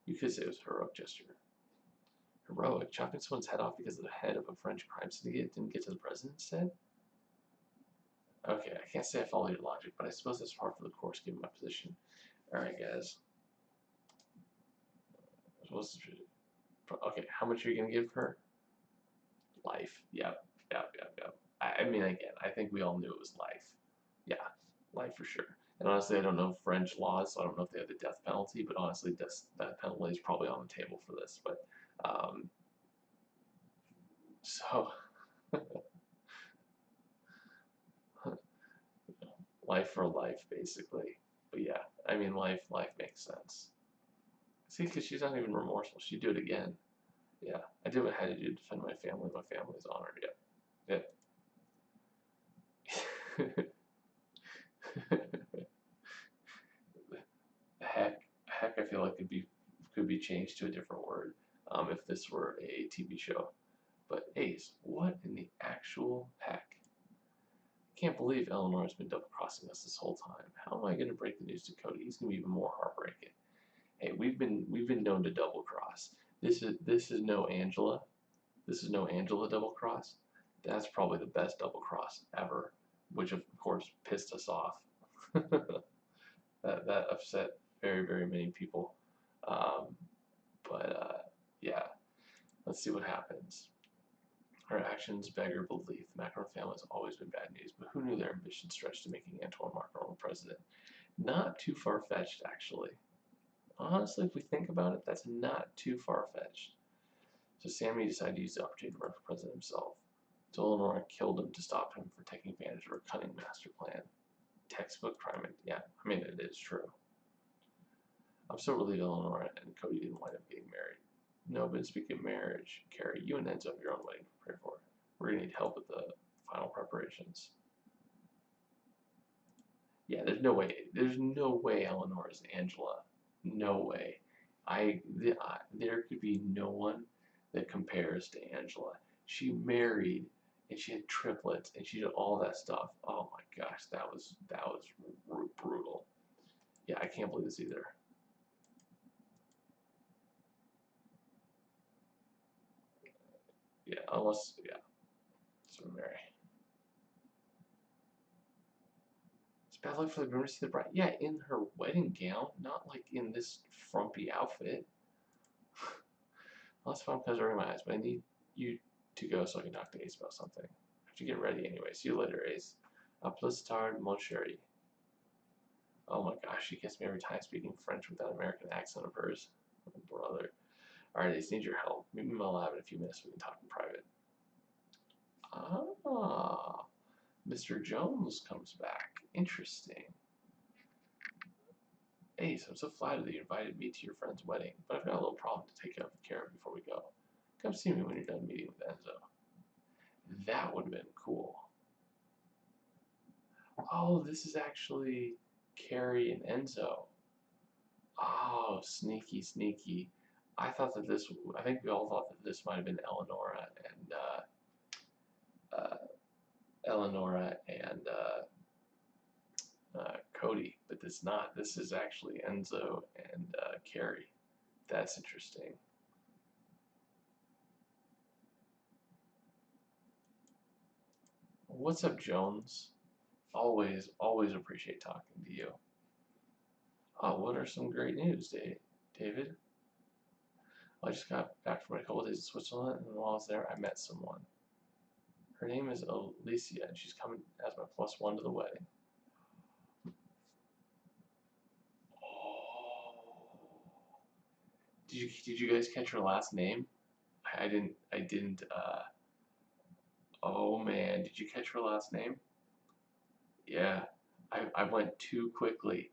[SPEAKER 1] You could say it was a heroic gesture. Heroic? Chopping someone's head off because the head of a French crime syndicate didn't get to the president instead? Okay, I can't say I follow your logic, but I suppose that's par for the course given my position. Alright, guys. Okay, how much are you going to give her? Life. Yep. I mean, again, I think we all knew it was life. Yeah, life for sure. And honestly, I don't know French laws, so I don't know if they have the death penalty, but honestly, death penalty is probably on the table for this. But So life for life, basically. But yeah, I mean, life makes sense. See, because she's not even remorseful. She'd do it again. Yeah, I did what I had to do to defend my family. My family's honored. Yep. Yep. heck, I feel like could be changed to a different word if this were a TV show. But Ace, what in the actual heck? I can't believe Eleanor's been double-crossing us this whole time. How am I going to break the news to Cody? He's going to be even more heartbreaking. Hey, we've been known to double-cross. This is no Angela. This is no Angela double-cross. That's probably the best double-cross ever, which of course pissed us off. that upset very, very many people. Yeah, let's see what happens. Her actions beg her belief. The Macron family has always been bad news, but who knew their ambition stretched to making Antoine Macron president? Not too far-fetched, actually. Honestly, if we think about it, that's not too far-fetched. So Sammy decided to use the opportunity to run for president himself. So Eleanor killed him to stop him from taking advantage of her cunning master plan. Textbook crime. Yeah, I mean, it is true. I'm so relieved Eleanor and Cody didn't wind up getting married. No, but speaking of marriage, Carrie, you and Enzo have your own wedding to prepare for. We're going to need help with the final preparations. Yeah, there's no way Eleanor is Angela. No way. There could be no one that compares to Angela. She married and she had triplets and she did all that stuff. Oh my gosh, that was brutal. Yeah, I can't believe this either. Yeah, unless so Mary. It's bad luck for the groom to see the bride. Yeah, in her wedding gown, not like in this frumpy outfit. Well, that's fun because I'm my eyes, but I need you to go so I can talk to Ace about something. I have to get ready anyway. See you later, Ace. A plus tard, mon chéri. Oh my gosh, she gets me every time speaking French with that American accent of hers. Oh, brother. Alright, Ace, need your help. Meet me in my lab in a few minutes so we can talk in private. Ah, Mr. Jones comes back. Interesting. Ace, I'm so flattered that you invited me to your friend's wedding, but I've got a little problem to take care of before we go. Come see me when you're done meeting with Enzo. That would have been cool. Oh, this is actually Carrie and Enzo. Oh, sneaky, sneaky. I think we all thought that this might have been Eleonora and Cody, but it's not. This is actually Enzo and Carrie. That's interesting. What's up, Jones? Always appreciate talking to you. Oh, what are some great news, David? I just got back from a couple days in Switzerland, and while I was there, I met someone. Her name is Alicia, and she's coming as my +1 to the wedding. Oh. Did you guys catch her last name? I didn't. Oh man, did you catch her last name? Yeah, I went too quickly.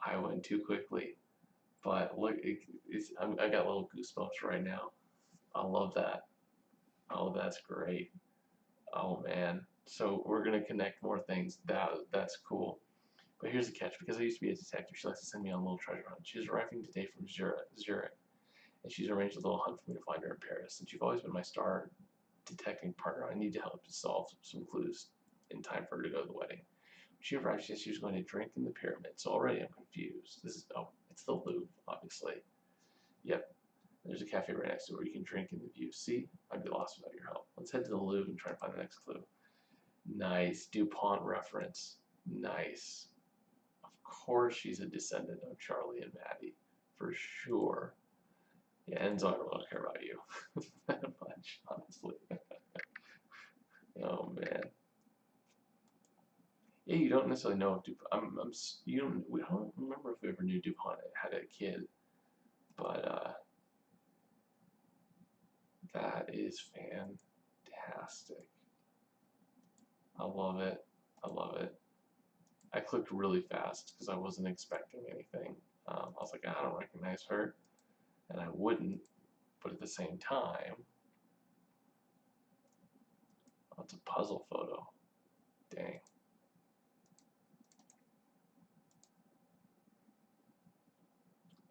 [SPEAKER 1] I went too quickly. But look, I got little goosebumps right now. I love that. Oh, that's great. Oh man. So we're gonna connect more things. That's cool. But here's the catch. Because I used to be a detective, she likes to send me on a little treasure hunt. She's arriving today from Zurich, and she's arranged a little hunt for me to find her in Paris. Since you've always been my star detecting partner, I need to help to solve some clues in time for her to go to the wedding. She arrived, she said she was going to drink in the pyramid. So already I'm confused. It's the Louvre, obviously. Yep. There's a cafe right next to where you can drink in the view. See? I'd be lost without your help. Let's head to the Louvre and try to find the next clue. Nice. DuPont reference. Nice. Of course she's a descendant of Charlie and Maddie. For sure. Yeah, Enzo, I don't care about you that much, honestly. Oh, man. Yeah, you don't necessarily know if DuPont. We don't remember if we ever knew DuPont had a kid, but That is fantastic. I love it. I love it. I clicked really fast because I wasn't expecting anything. I was like, I don't recognize her, and I wouldn't, but at the same time, oh, it's a puzzle photo. Dang.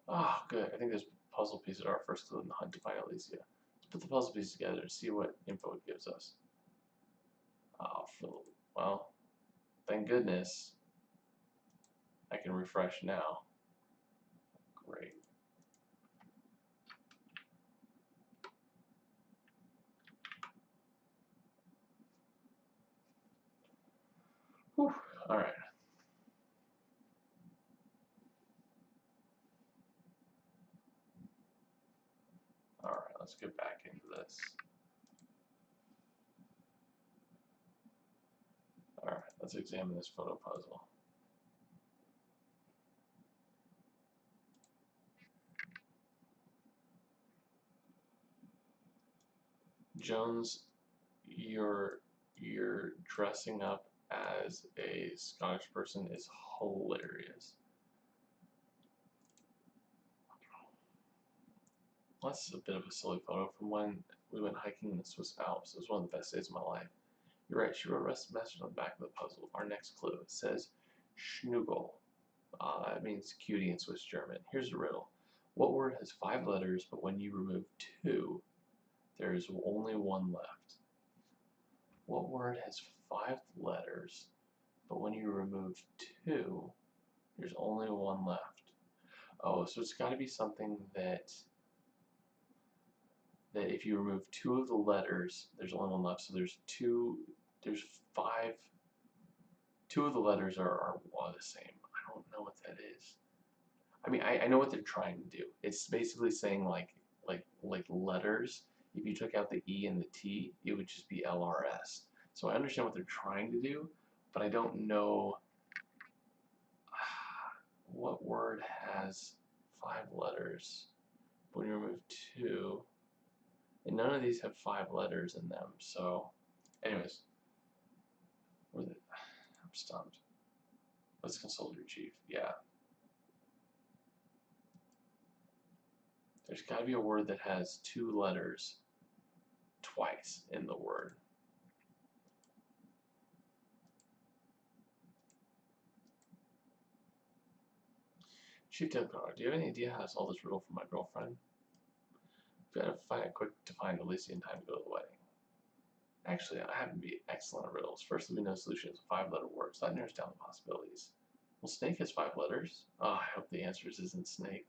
[SPEAKER 1] Oh, good. I think those puzzle pieces are our first clue in the hunt to find Alicia. Let's put the puzzle pieces together and see what info it gives us. Oh, well, thank goodness I can refresh now. Great. Whew. All right. All right, let's get back into this. All right, let's examine this photo puzzle. Jones, you're dressing up as a Scottish person is hilarious. Well, that's a bit of a silly photo from when we went hiking in the Swiss Alps. It was one of the best days of my life. You're right, she wrote a message on the back of the puzzle. Our next clue, it says Schnugel. That means cutie in Swiss German. Here's the riddle. What word has 5 letters, but when you remove 2, there is only 1 left? What word has 5 letters, but when you remove 2, there's only 1 left? Oh, so it's got to be something that if you remove 2 of the letters, there's only 1 left. So there's 5. 2 of the letters are the same. I don't know what that is. I mean, I know what they're trying to do. It's basically saying like letters. If you took out the E and the T, it would just be LRS. So I understand what they're trying to do, but I don't know what word has 5 letters. When you remove 2, and none of these have 5 letters in them. So, anyways, I'm stumped. Let's consult your chief. Yeah. There's got to be a word that has 2 letters twice in the word. Chief Democrat, do you have any idea how to solve this riddle for my girlfriend? We've got to find it quick to find Alicia in time to go to the wedding. Actually, I happen to be excellent at riddles. First, we know the solution is a 5-letter word, so that narrows down the possibilities. Well, snake has 5 letters. Oh, I hope the answer isn't snake.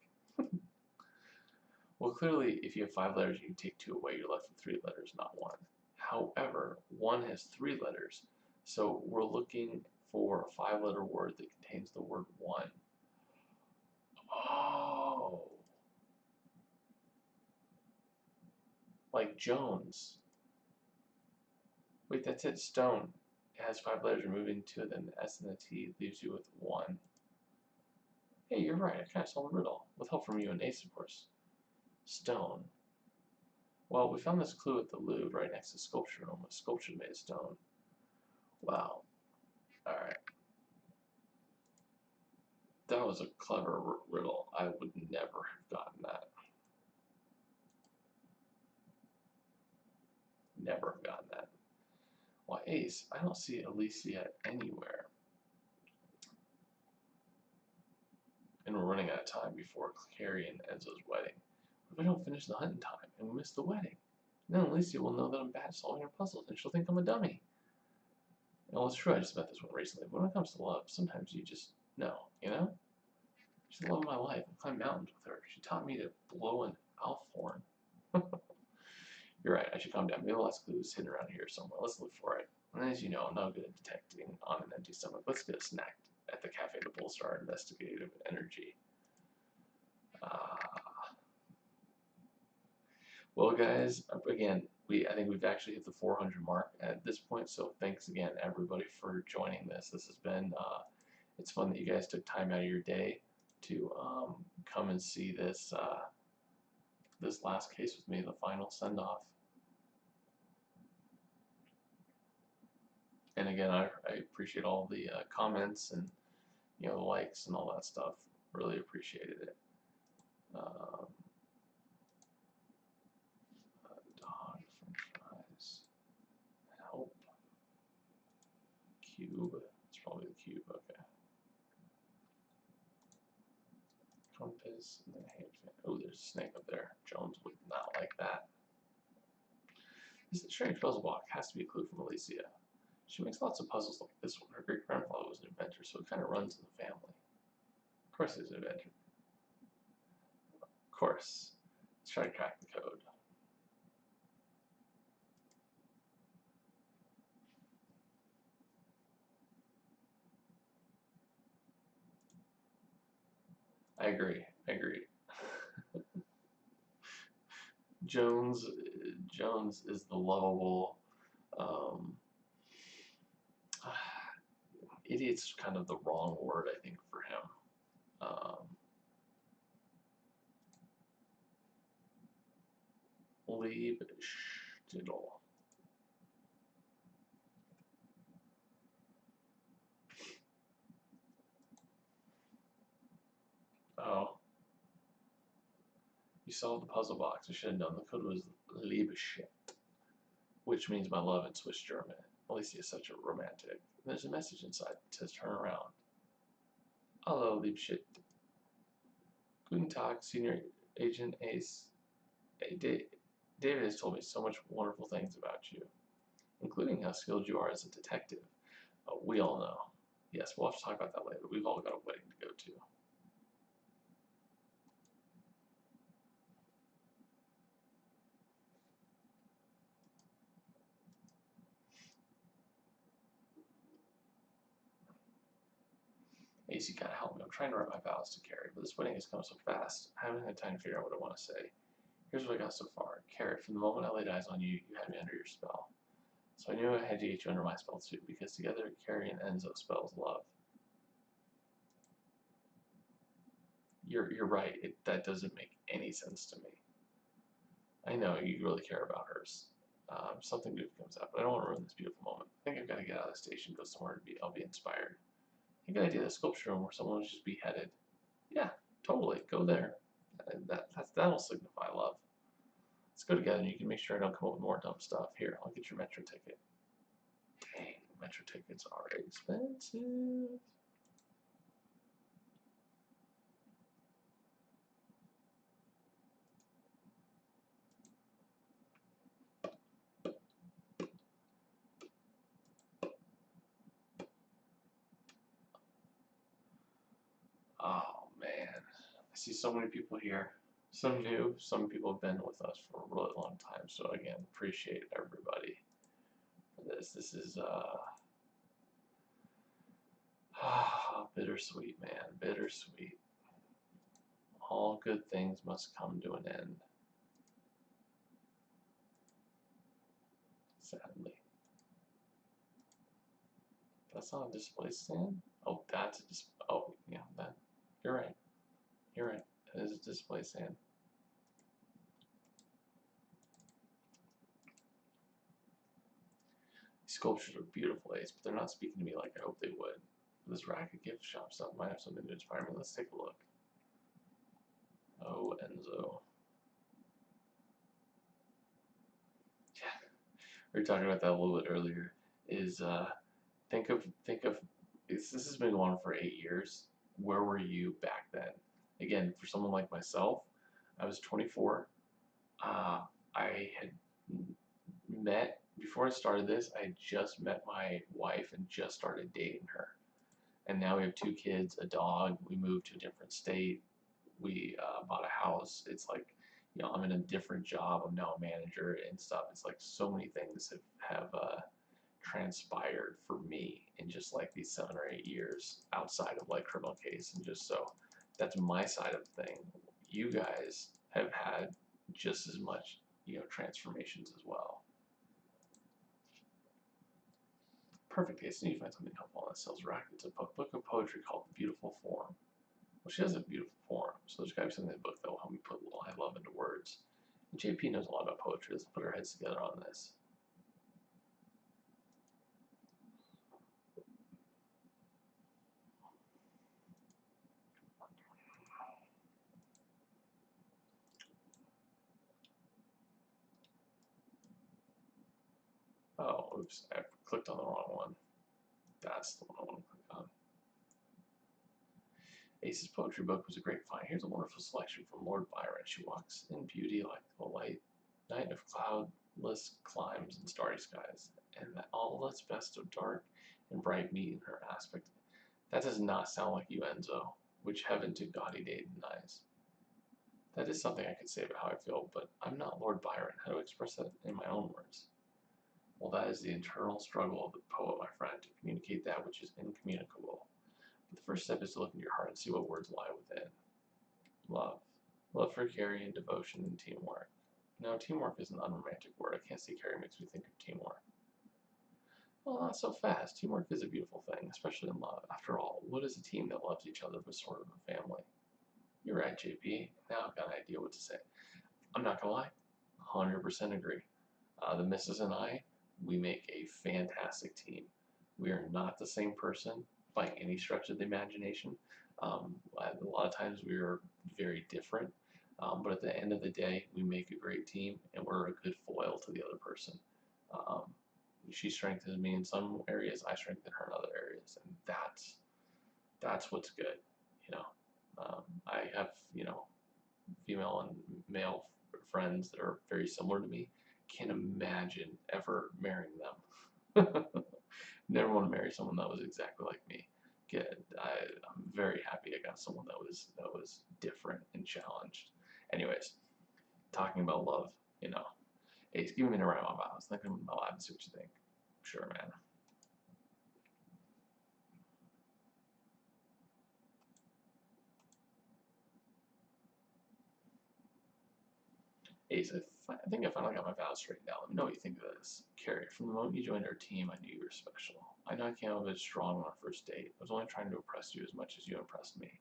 [SPEAKER 1] Well, clearly, if you have 5 letters and you take 2 away, you're left with 3 letters, not 1. However, 1 has 3 letters, so we're looking for a 5-letter word that contains the word 1. Oh, like Jones. Wait, that's it. Stone. It has 5 letters. Removing 2 of them, the S and the T, leaves you with 1. Hey, you're right. I kind of solved the riddle. With help from you and Ace, of course. Stone. Well, we found this clue at the Louvre right next to the sculpture room. A sculpture made of stone. Wow. Alright. That was a clever riddle. I would never have gotten that. Never have gotten that. Why, Ace, I don't see Alicia anywhere. And we're running out of time before Carrie and Enzo's wedding. If we don't finish the hunt in time and we miss the wedding, then Alicia will know that I'm bad at solving her puzzles and she'll think I'm a dummy. Well, it's true, I just met this one recently, but when it comes to love, sometimes you just know, you know? She's the love of my life. I climbed mountains with her. She taught me to blow an elf horn. You're right, I should calm down. Maybe the last clue is hidden around here somewhere. Let's look for it. And as you know, I'm not good at detecting on an empty stomach. Let's get a snack at the cafe to bolster our investigative energy. Well, guys, again, I think we've actually hit the 400 mark at this point. So thanks again, everybody, for joining this. This has been it's fun that you guys took time out of your day to come and see this this last case with me, the final send-off. And again, I appreciate all the comments and the likes and all that stuff. Really appreciated it. Dog, French fries, help, cube. It's probably the cube. Okay. Compass and then hand. Oh, there's a snake up there. Jones would not like that. This strange puzzle block has to be a clue from Alicia. She makes lots of puzzles like this one. Her great-grandfather was an inventor, so it kind of runs in the family. Of course he's an inventor. Of course. Let's try to crack the code. I agree. Jones is the lovable. Idiot's kind of the wrong word, I think, for him. Liebstittel. Oh. You solved the puzzle box. I should have known. The code was Liebstittel, which means my love in Swiss German. Alicia is such a romantic. There's a message inside that says turn around. Hello, Liebstittel. Guten Tag, Senior Agent Ace. David has told me so much wonderful things about you, including how skilled you are as a detective. We all know. Yes, we'll have to talk about that later. We've all got a wedding to go to. Ace, you gotta help me. I'm trying to write my vows to Carrie, but this wedding has come so fast. I haven't had time to figure out what I want to say. Here's what I got so far. Carrie, from the moment I laid eyes on you, you had me under your spell. So I knew I had to get you under my spell too, because together Carrie and Enzo spells love. You're right. That doesn't make any sense to me. I know you really care about hers. Something good comes up, but I don't want to ruin this beautiful moment. I think I've got to get out of the station, go somewhere to I'll be inspired. You got an idea of the sculpture room where someone was just beheaded. Yeah, totally. Go there. That'll signify love. Let's go together and you can make sure I don't come up with more dumb stuff. Here, I'll get your metro ticket. Dang, metro tickets are expensive. Oh man, I see so many people here. Some new, some people have been with us for a really long time. So again, appreciate everybody for this. This is bittersweet, man, bittersweet. All good things must come to an end. Sadly. That's not a display stand? Oh, that's a display. Oh, yeah, that. You're right. You're right. That is a display stand. These sculptures are beautiful, Ace, but they're not speaking to me like I hope they would. This rack of gift shop stuff might have something to inspire me. Let's take a look. Oh, Enzo. Yeah, we were talking about that a little bit earlier. Is think of this has been going on for 8 years. Where were you back then? Again, for someone like myself, I was 24. I had met before I started this. I had just met my wife and just started dating her, and now we have 2 kids, a dog. We moved to a different state. We bought a house. It's like, I'm in a different job. I'm now a manager and stuff. It's like so many things have transpired for me in just like these 7 or 8 years outside of like criminal case, and just so that's my side of the thing. You guys have had just as much, transformations as well. Perfect case. You need to find something helpful that sells rack. It's a book of poetry called The Beautiful Form. Well, she has a beautiful form, so there's got to be something in the book that will help me put I love into words. And JP knows a lot about poetry. Let's put our heads together on this. Oops, I clicked on the wrong one. That's the one I want to click on. Ace's poetry book was a great find. Here's a wonderful selection from Lord Byron. She walks in beauty like the light night of cloudless climes and starry skies, and that all that's best of dark and bright meet in her aspect. That does not sound like you, Enzo, which heaven to gaudy day denies. That is something I could say about how I feel, but I'm not Lord Byron. How to express that in my own words? Well, that is the internal struggle of the poet, my friend, to communicate that which is incommunicable. But the first step is to look into your heart and see what words lie within. Love. Love for Carrie and devotion and teamwork. Now, teamwork is an unromantic word. I can't say Carrie makes me think of teamwork. Well, not so fast. Teamwork is a beautiful thing, especially in love. After all, what is a team that loves each other but sort of a family? You're right, JP. Now I've got an idea what to say. I'm not gonna lie, 100% agree. The missus and I, we make a fantastic team. We are not the same person by any stretch of the imagination. A lot of times we are very different, but at the end of the day, we make a great team, and we're a good foil to the other person. She strengthens me in some areas, I strengthen her in other areas, and that's what's good, you know. I have, you know, female and male friends that are very similar to me. Can't imagine ever marrying them. Never want to marry someone that was exactly like me. I'm very happy I got someone that was different and challenged. Anyways, talking about love, you know. Ace, give me a round of applause. Think I'm allowed to see what you think. Sure, man. Ace, I think I finally got my vows straightened out. Let me know what you think of this. Carrie, from the moment you joined our team, I knew you were special. I know I came a bit strong on our first date. I was only trying to impress you as much as you impressed me.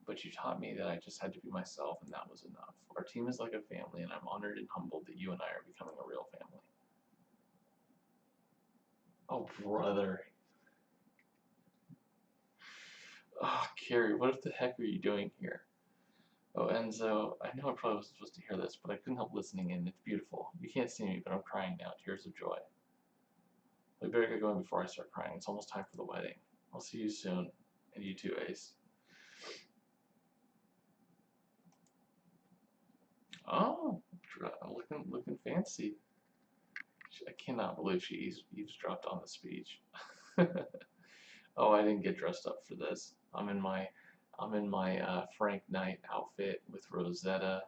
[SPEAKER 1] But you taught me that I just had to be myself, and that was enough. Our team is like a family, and I'm honored and humbled that you and I are becoming a real family. Oh, brother. Oh, Carrie, what the heck are you doing here? Oh, Enzo, I know I probably wasn't supposed to hear this, but I couldn't help listening in. It's beautiful. You can't see me, but I'm crying now. Tears of joy. We better get going before I start crying. It's almost time for the wedding. I'll see you soon. And you too, Ace. Oh, looking fancy. I cannot believe she eavesdropped on the speech. Oh, I didn't get dressed up for this. I'm in my Frank Knight outfit with Rosetta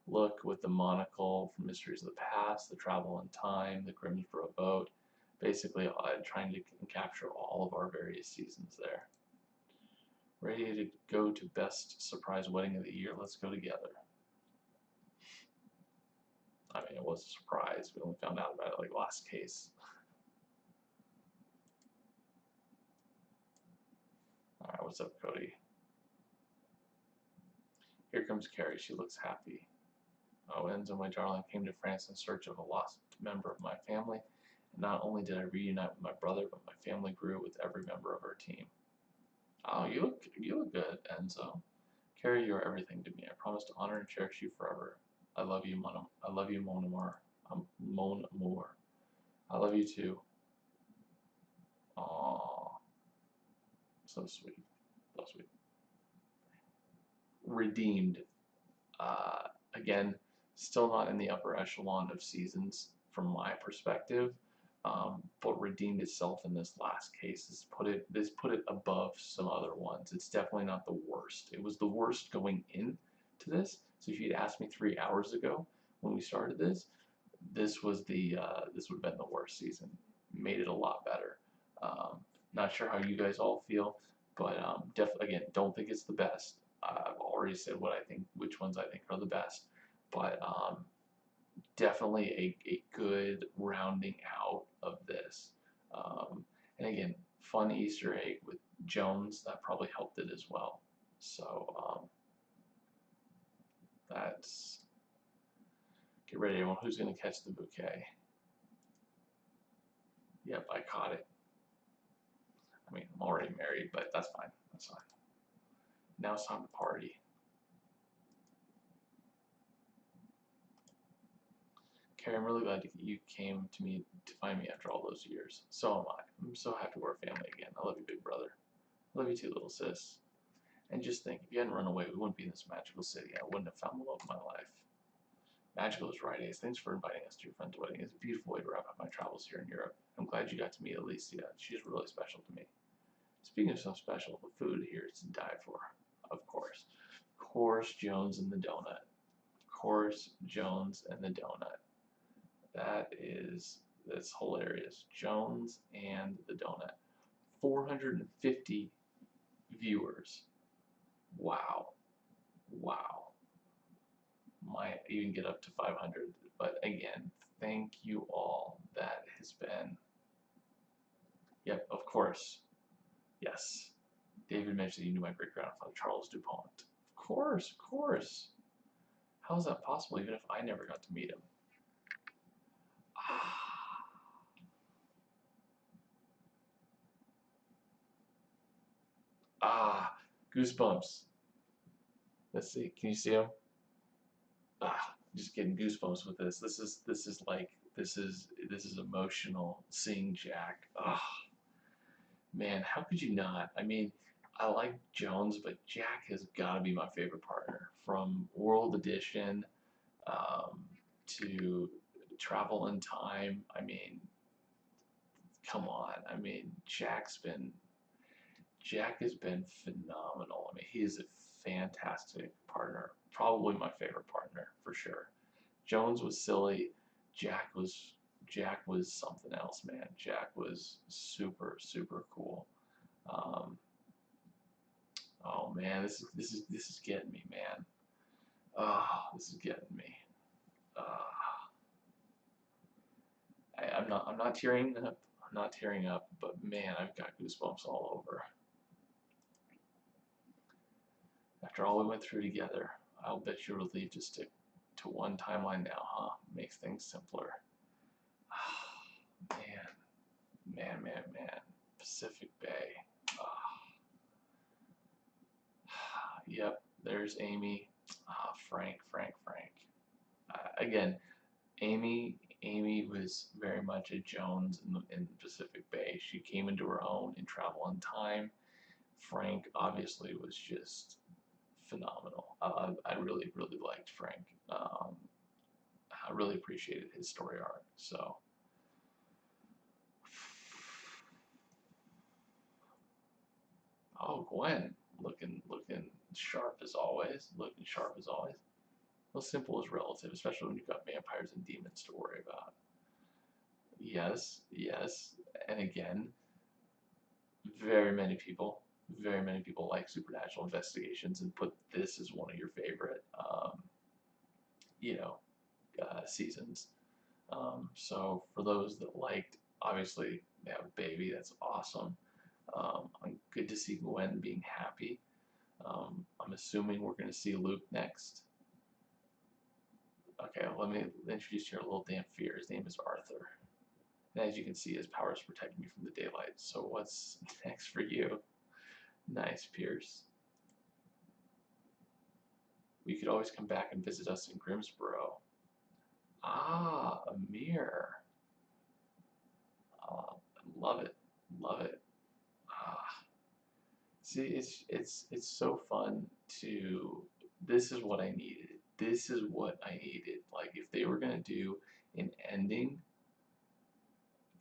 [SPEAKER 1] look with the monocle from Mysteries of the Past, the Travel in Time, the Grimsboro Boat. Basically, I'm trying to capture all of our various seasons there. Ready to go to best surprise wedding of the year? Let's go together. I mean, it was a surprise. We only found out about it like last case. Alright, what's up, Cody? Here comes Carrie. She looks happy. Oh, Enzo, my darling, came to France in search of a lost member of my family. And not only did I reunite with my brother, but my family grew with every member of our team. Oh, you look good, Enzo. Carrie, you are everything to me. I promise to honor and cherish you forever. I love you, Mon Amour. Mon Amour. I love you too. Aww. So sweet. So sweet. Redeemed. Again, still not in the upper echelon of seasons from my perspective, but redeemed itself in this last case. This put it above some other ones. It's definitely not the worst. It was the worst going into this. So if you'd asked me 3 hours ago when we started this, this would have been the worst season. Made it a lot better. Not sure how you guys all feel, but again, don't think it's the best. I've already said which ones I think are the best, but definitely a good rounding out of this. And again, fun Easter egg with Jones, that probably helped it as well. So that's, get ready everyone, who's going to catch the bouquet? Yep, I caught it. I mean, I'm already married, but that's fine, that's fine. Now it's time to party. Carrie, I'm really glad you came to me to find me after all those years. So am I. I'm so happy we're a family again. I love you, big brother. I love you too, little sis. And just think, if you hadn't run away, we wouldn't be in this magical city. I wouldn't have found the love of my life. Magical is right, Ace. Thanks for inviting us to your friend's wedding. It's a beautiful way to wrap up my travels here in Europe. I'm glad you got to meet Alicia. She's really special to me. Speaking of something special, the food here is to die for. Of course. Of course, Jones and the donut. Of course, Jones and the donut. That's hilarious. Jones and the donut. 450 viewers. Wow. Wow. Might even get up to 500. But again, thank you all. That has been. Yep, of course. Yes. David mentioned you knew my great grandfather, Charles DuPont. Of course, of course. How is that possible, even if I never got to meet him? Goosebumps. Let's see. Can you see him? Just getting goosebumps with this. This is emotional. Seeing Jack. Man, how could you not? I mean, I like Jones, but Jack has got to be my favorite partner. From World Edition to Travel in Time. I mean, come on. I mean, Jack has been phenomenal. I mean, he is a fantastic partner. Probably my favorite partner for sure. Jones was silly. Jack was something else, man. Jack was super cool. Oh man, this is getting me, man. This is getting me. I'm not tearing up. I'm not tearing up, but man, I've got goosebumps all over. After all we went through together, I'll bet you're relieved to stick to one timeline now, huh? Makes things simpler. Man. Pacific Bay. Yep, there's Amy. Frank. Again, Amy was very much a Jones in Pacific Bay. She came into her own in Travel in Time. Frank obviously was just phenomenal. I really liked Frank. I really appreciated his story arc. So, Gwen, looking sharp as always. Well, simple is relative, especially when you've got vampires and demons to worry about. Yes, and again, very many people like supernatural investigations and put this as one of your favorite, seasons. So for those that liked, obviously they have a baby. That's awesome. Good to see Gwen being happy. I'm assuming we're going to see Luke next. Okay, let me introduce you to a little damn fear. His name is Arthur. And as you can see, his powers protect me from the daylight. So what's next for you? Nice, Pierce. You could always come back and visit us in Grimsboro. Amir. Love it. See, it's so fun to. This is what I needed. Like, if they were gonna do an ending,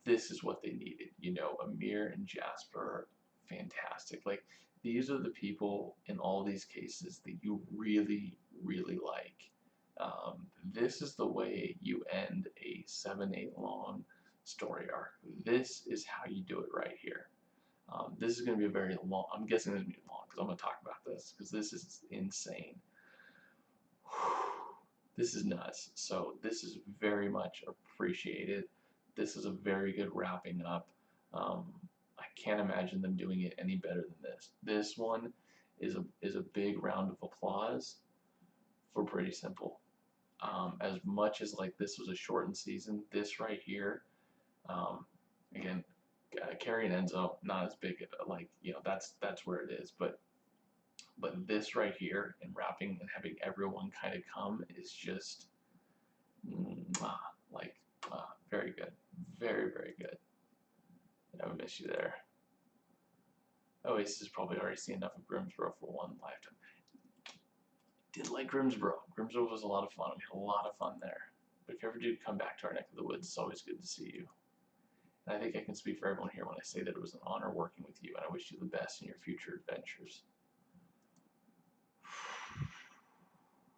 [SPEAKER 1] this is what they needed. Amir and Jasper, fantastic. Like, these are the people in all these cases that you really like. This is the way you end a 7-8 long story arc. This is how you do it right here. This is going to be a very long, I'm guessing it's going to be long because I'm going to talk about this because this is insane. This is nuts. So this is very much appreciated. This is a very good wrapping up. I can't imagine them doing it any better than this. This one is a big round of applause for Pretty Simple. As much as like this was a shortened season, this right here, again, Carrie and Enzo, not as big, like, that's where it is, but this right here and wrapping and having everyone kind of come is just Like, very good. Very, very good. I would miss you there. Oasis has probably already seen enough of Grimsboro for one lifetime. Did like Grimsboro. Grimsboro was a lot of fun. We had a lot of fun there. But if you ever do come back to our neck of the woods, it's always good to see you. And I think I can speak for everyone here when I say that it was an honor working with you, and I wish you the best in your future adventures.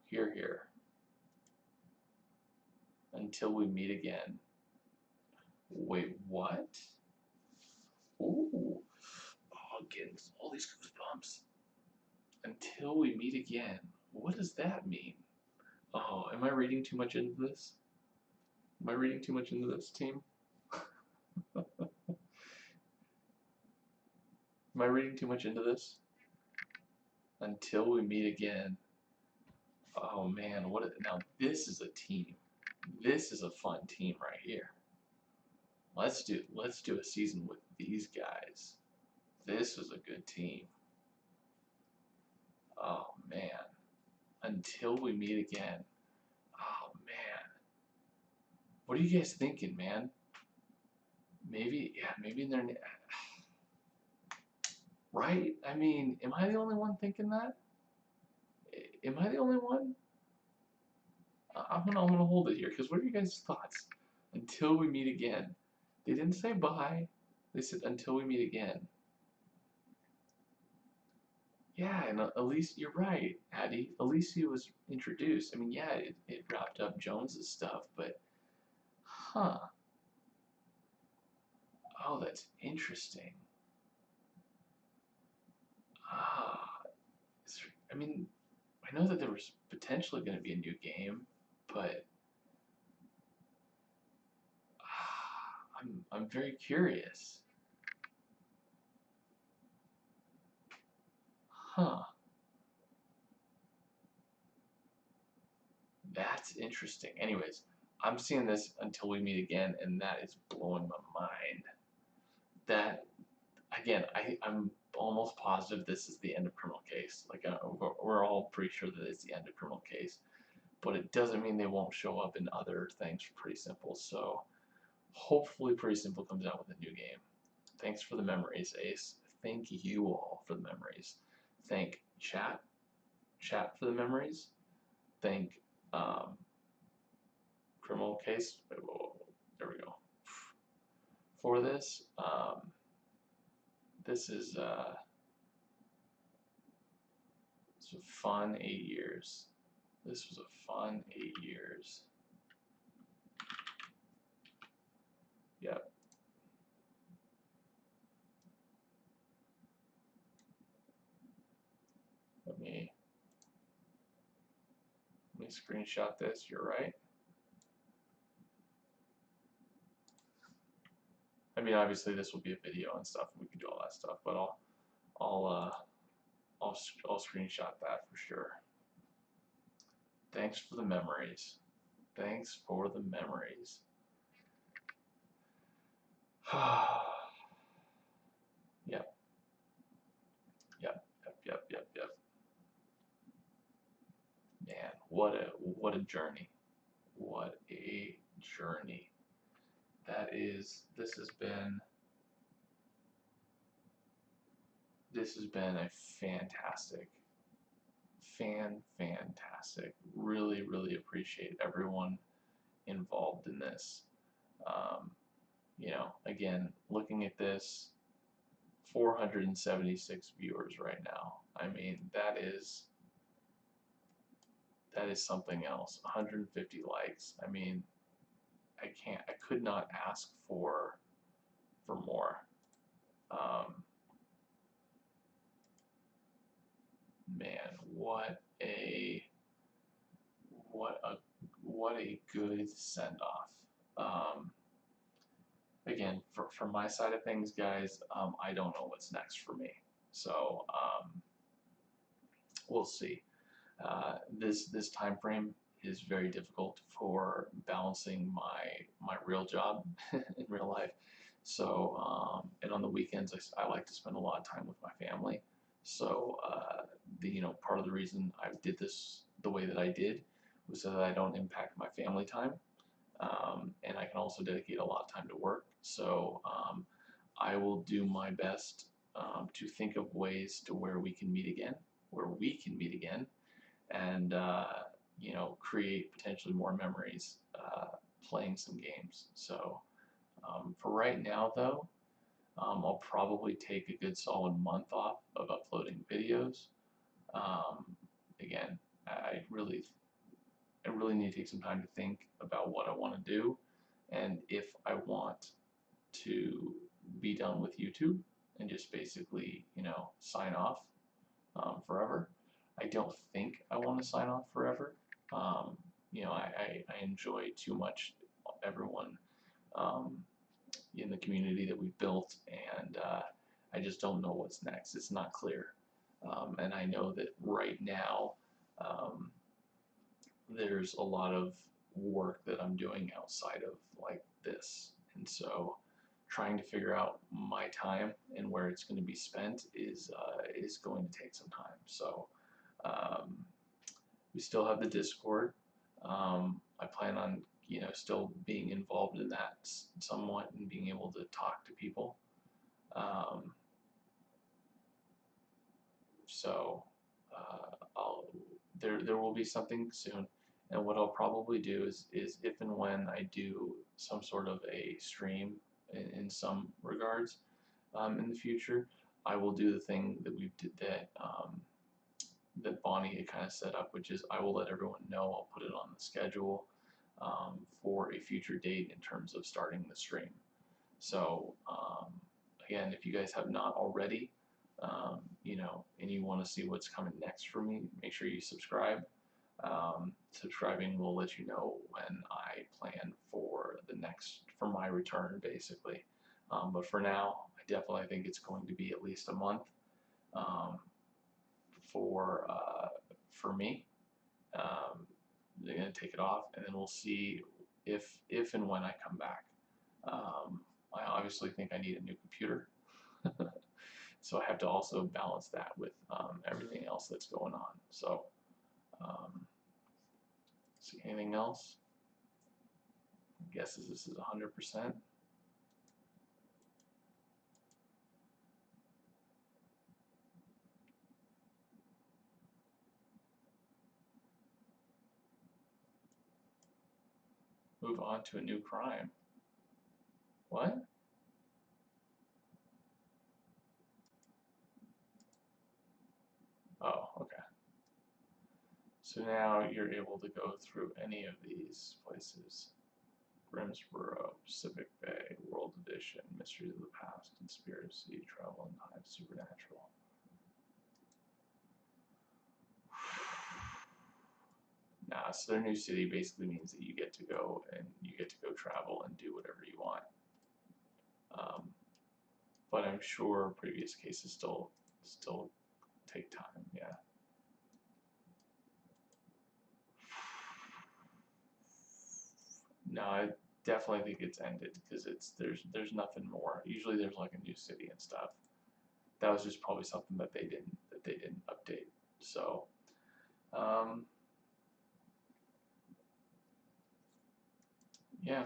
[SPEAKER 1] Hear, hear. Until we meet again. Wait, what? Ooh. Oh, getting all these goosebumps. Until we meet again. What does that mean? Oh, am I reading too much into this? Am I reading too much into this, team? Am I reading too much into this? Until we meet again. Oh man, now this is a team. This is a fun team right here. Let's do a season with these guys. This is a good team. Oh man. Until we meet again. Oh man. What are you guys thinking, man? Maybe they're right? I mean, am I the only one thinking that? Am I the only one? I'm gonna hold it here, because what are you guys' thoughts? Until we meet again. They didn't say bye. They said until we meet again. Yeah, and at least you're right, Addie. At least he was introduced. I mean, yeah, it wrapped up Jones's stuff, but huh. Oh, that's interesting. Ah, I mean, I know that there was potentially going to be a new game, but I'm very curious. Huh. That's interesting. Anyways, I'm seeing this until we meet again, and that is blowing my mind. That again, I'm almost positive this is the end of Criminal Case. Like we're all pretty sure that it's the end of Criminal Case, but it doesn't mean they won't show up in other things for Pretty Simple. So hopefully Pretty Simple comes out with a new game. Thanks for the memories, Ace. Thank you all for the memories. Thank chat for the memories. Thank Criminal Case. There we go. For this, this is it's a fun 8 years. This was a fun 8 years. Yep. Let me screenshot this. You're right. I mean, obviously this will be a video and stuff, and we can do all that stuff. But I'll screenshot that for sure. Thanks for the memories. Thanks for the memories. Yep. Man, what a journey. What a journey. This has been a fantastic. Really, really appreciate everyone involved in this. You know, again, looking at this, 476 viewers right now. I mean, that is something else. 150 likes. I mean, I could not ask for more. Man, what a good send off. Again, from my side of things, guys, I don't know what's next for me. So we'll see. This time frame is very difficult for balancing my real job in real life. So and on the weekends, I like to spend a lot of time with my family. So part of the reason I did this the way that I did was so that I don't impact my family time. and I can also dedicate a lot of time to work. So I will do my best to think of ways to where we can meet again, and you know, create potentially more memories playing some games. So for right now, though, I'll probably take a good solid month off of uploading videos. Um, Again, I really need to take some time to think about what I want to do, and if I want to be done with YouTube and just basically, you know, sign off forever. I don't think I want to sign off forever. You know, I enjoy too much everyone um, in the community that we've built, and I just don't know what's next. It's not clear. And I know that right now um, there's a lot of work that I'm doing outside of like this, and so trying to figure out my time and where it's going to be spent is going to take some time. So um, we still have the Discord. I plan on, you know, still being involved in that somewhat and being able to talk to people. Um, so there will be something soon. And what I'll probably do is if and when I do some sort of a stream in some regards in the future, I will do the thing that we did that Bonnie had kind of set up, which is I will let everyone know. I'll put it on the schedule for a future date in terms of starting the stream. So again, if you guys have not already, you know, and you want to see what's coming next for me, make sure you subscribe. Subscribing will let you know when I plan for for my return, basically. But for now, I definitely think it's going to be at least a month um, for me. They're going to take it off, and then we'll see if and when I come back. I obviously think I need a new computer, so I have to also balance that with everything else that's going on. So, see anything else? I guess this is 100%. Move on to a new crime. What? Oh, okay. So now you're able to go through any of these places. Grimsboro, Pacific Bay, World Edition, Mysteries of the Past, Conspiracy, Travel in Time, Supernatural. Nah, so their new city basically means that you get to go travel and do whatever you want. But I'm sure previous cases still take time. Yeah. No, I definitely think it's ended because there's nothing more. Usually there's like a new city and stuff. That was just probably something that they didn't update. So, yeah.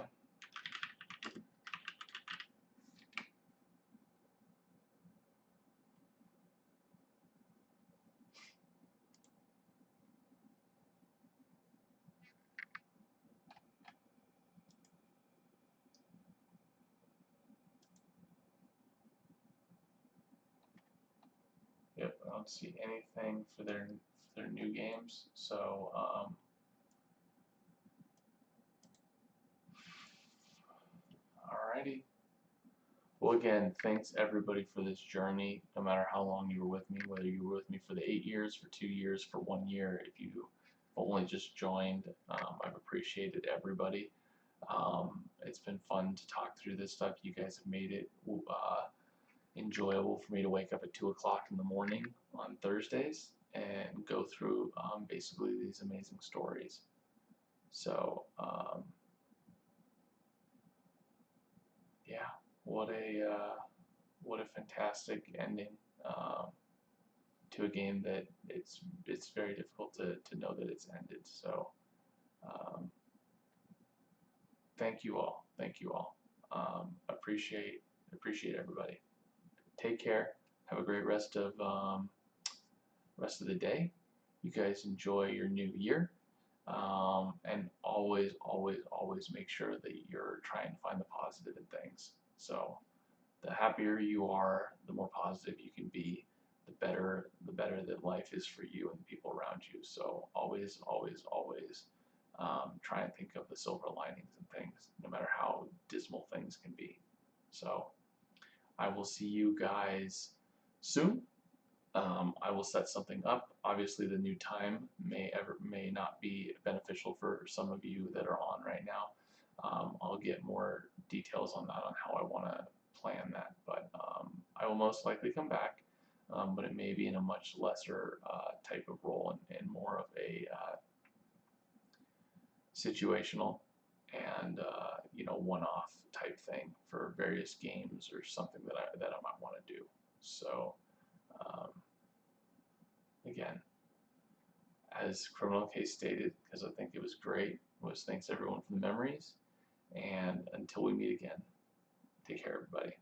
[SPEAKER 1] Yep, I don't see anything for their new games. So, alrighty. Well, again, thanks everybody for this journey. No matter how long you were with me, whether you were with me for the 8 years, for 2 years, for 1 year, if you only just joined, I've appreciated everybody. It's been fun to talk through this stuff. You guys have made it enjoyable for me to wake up at 2 o'clock in the morning on Thursdays and go through basically these amazing stories. So, yeah, what a fantastic ending to a game that it's very difficult to know that it's ended. So, thank you all. Thank you all. Appreciate everybody. Take care. Have a great rest of the day. You guys enjoy your new year. And always, always, always make sure that you're trying to find the positive in things. So the happier you are, the more positive you can be, the better that life is for you and the people around you. So always, always, always try and think of the silver linings in things, no matter how dismal things can be. So I will see you guys soon. I will set something up. Obviously, the new time may not be beneficial for some of you that are on right now. I'll get more details on that, on how I want to plan that, but I will most likely come back, but it may be in a much lesser type of role and more of a situational and one-off type thing for various games or something that I might want to do. So again, as Criminal Case stated, because I think it was great, was thanks everyone for the memories, and until we meet again, take care everybody.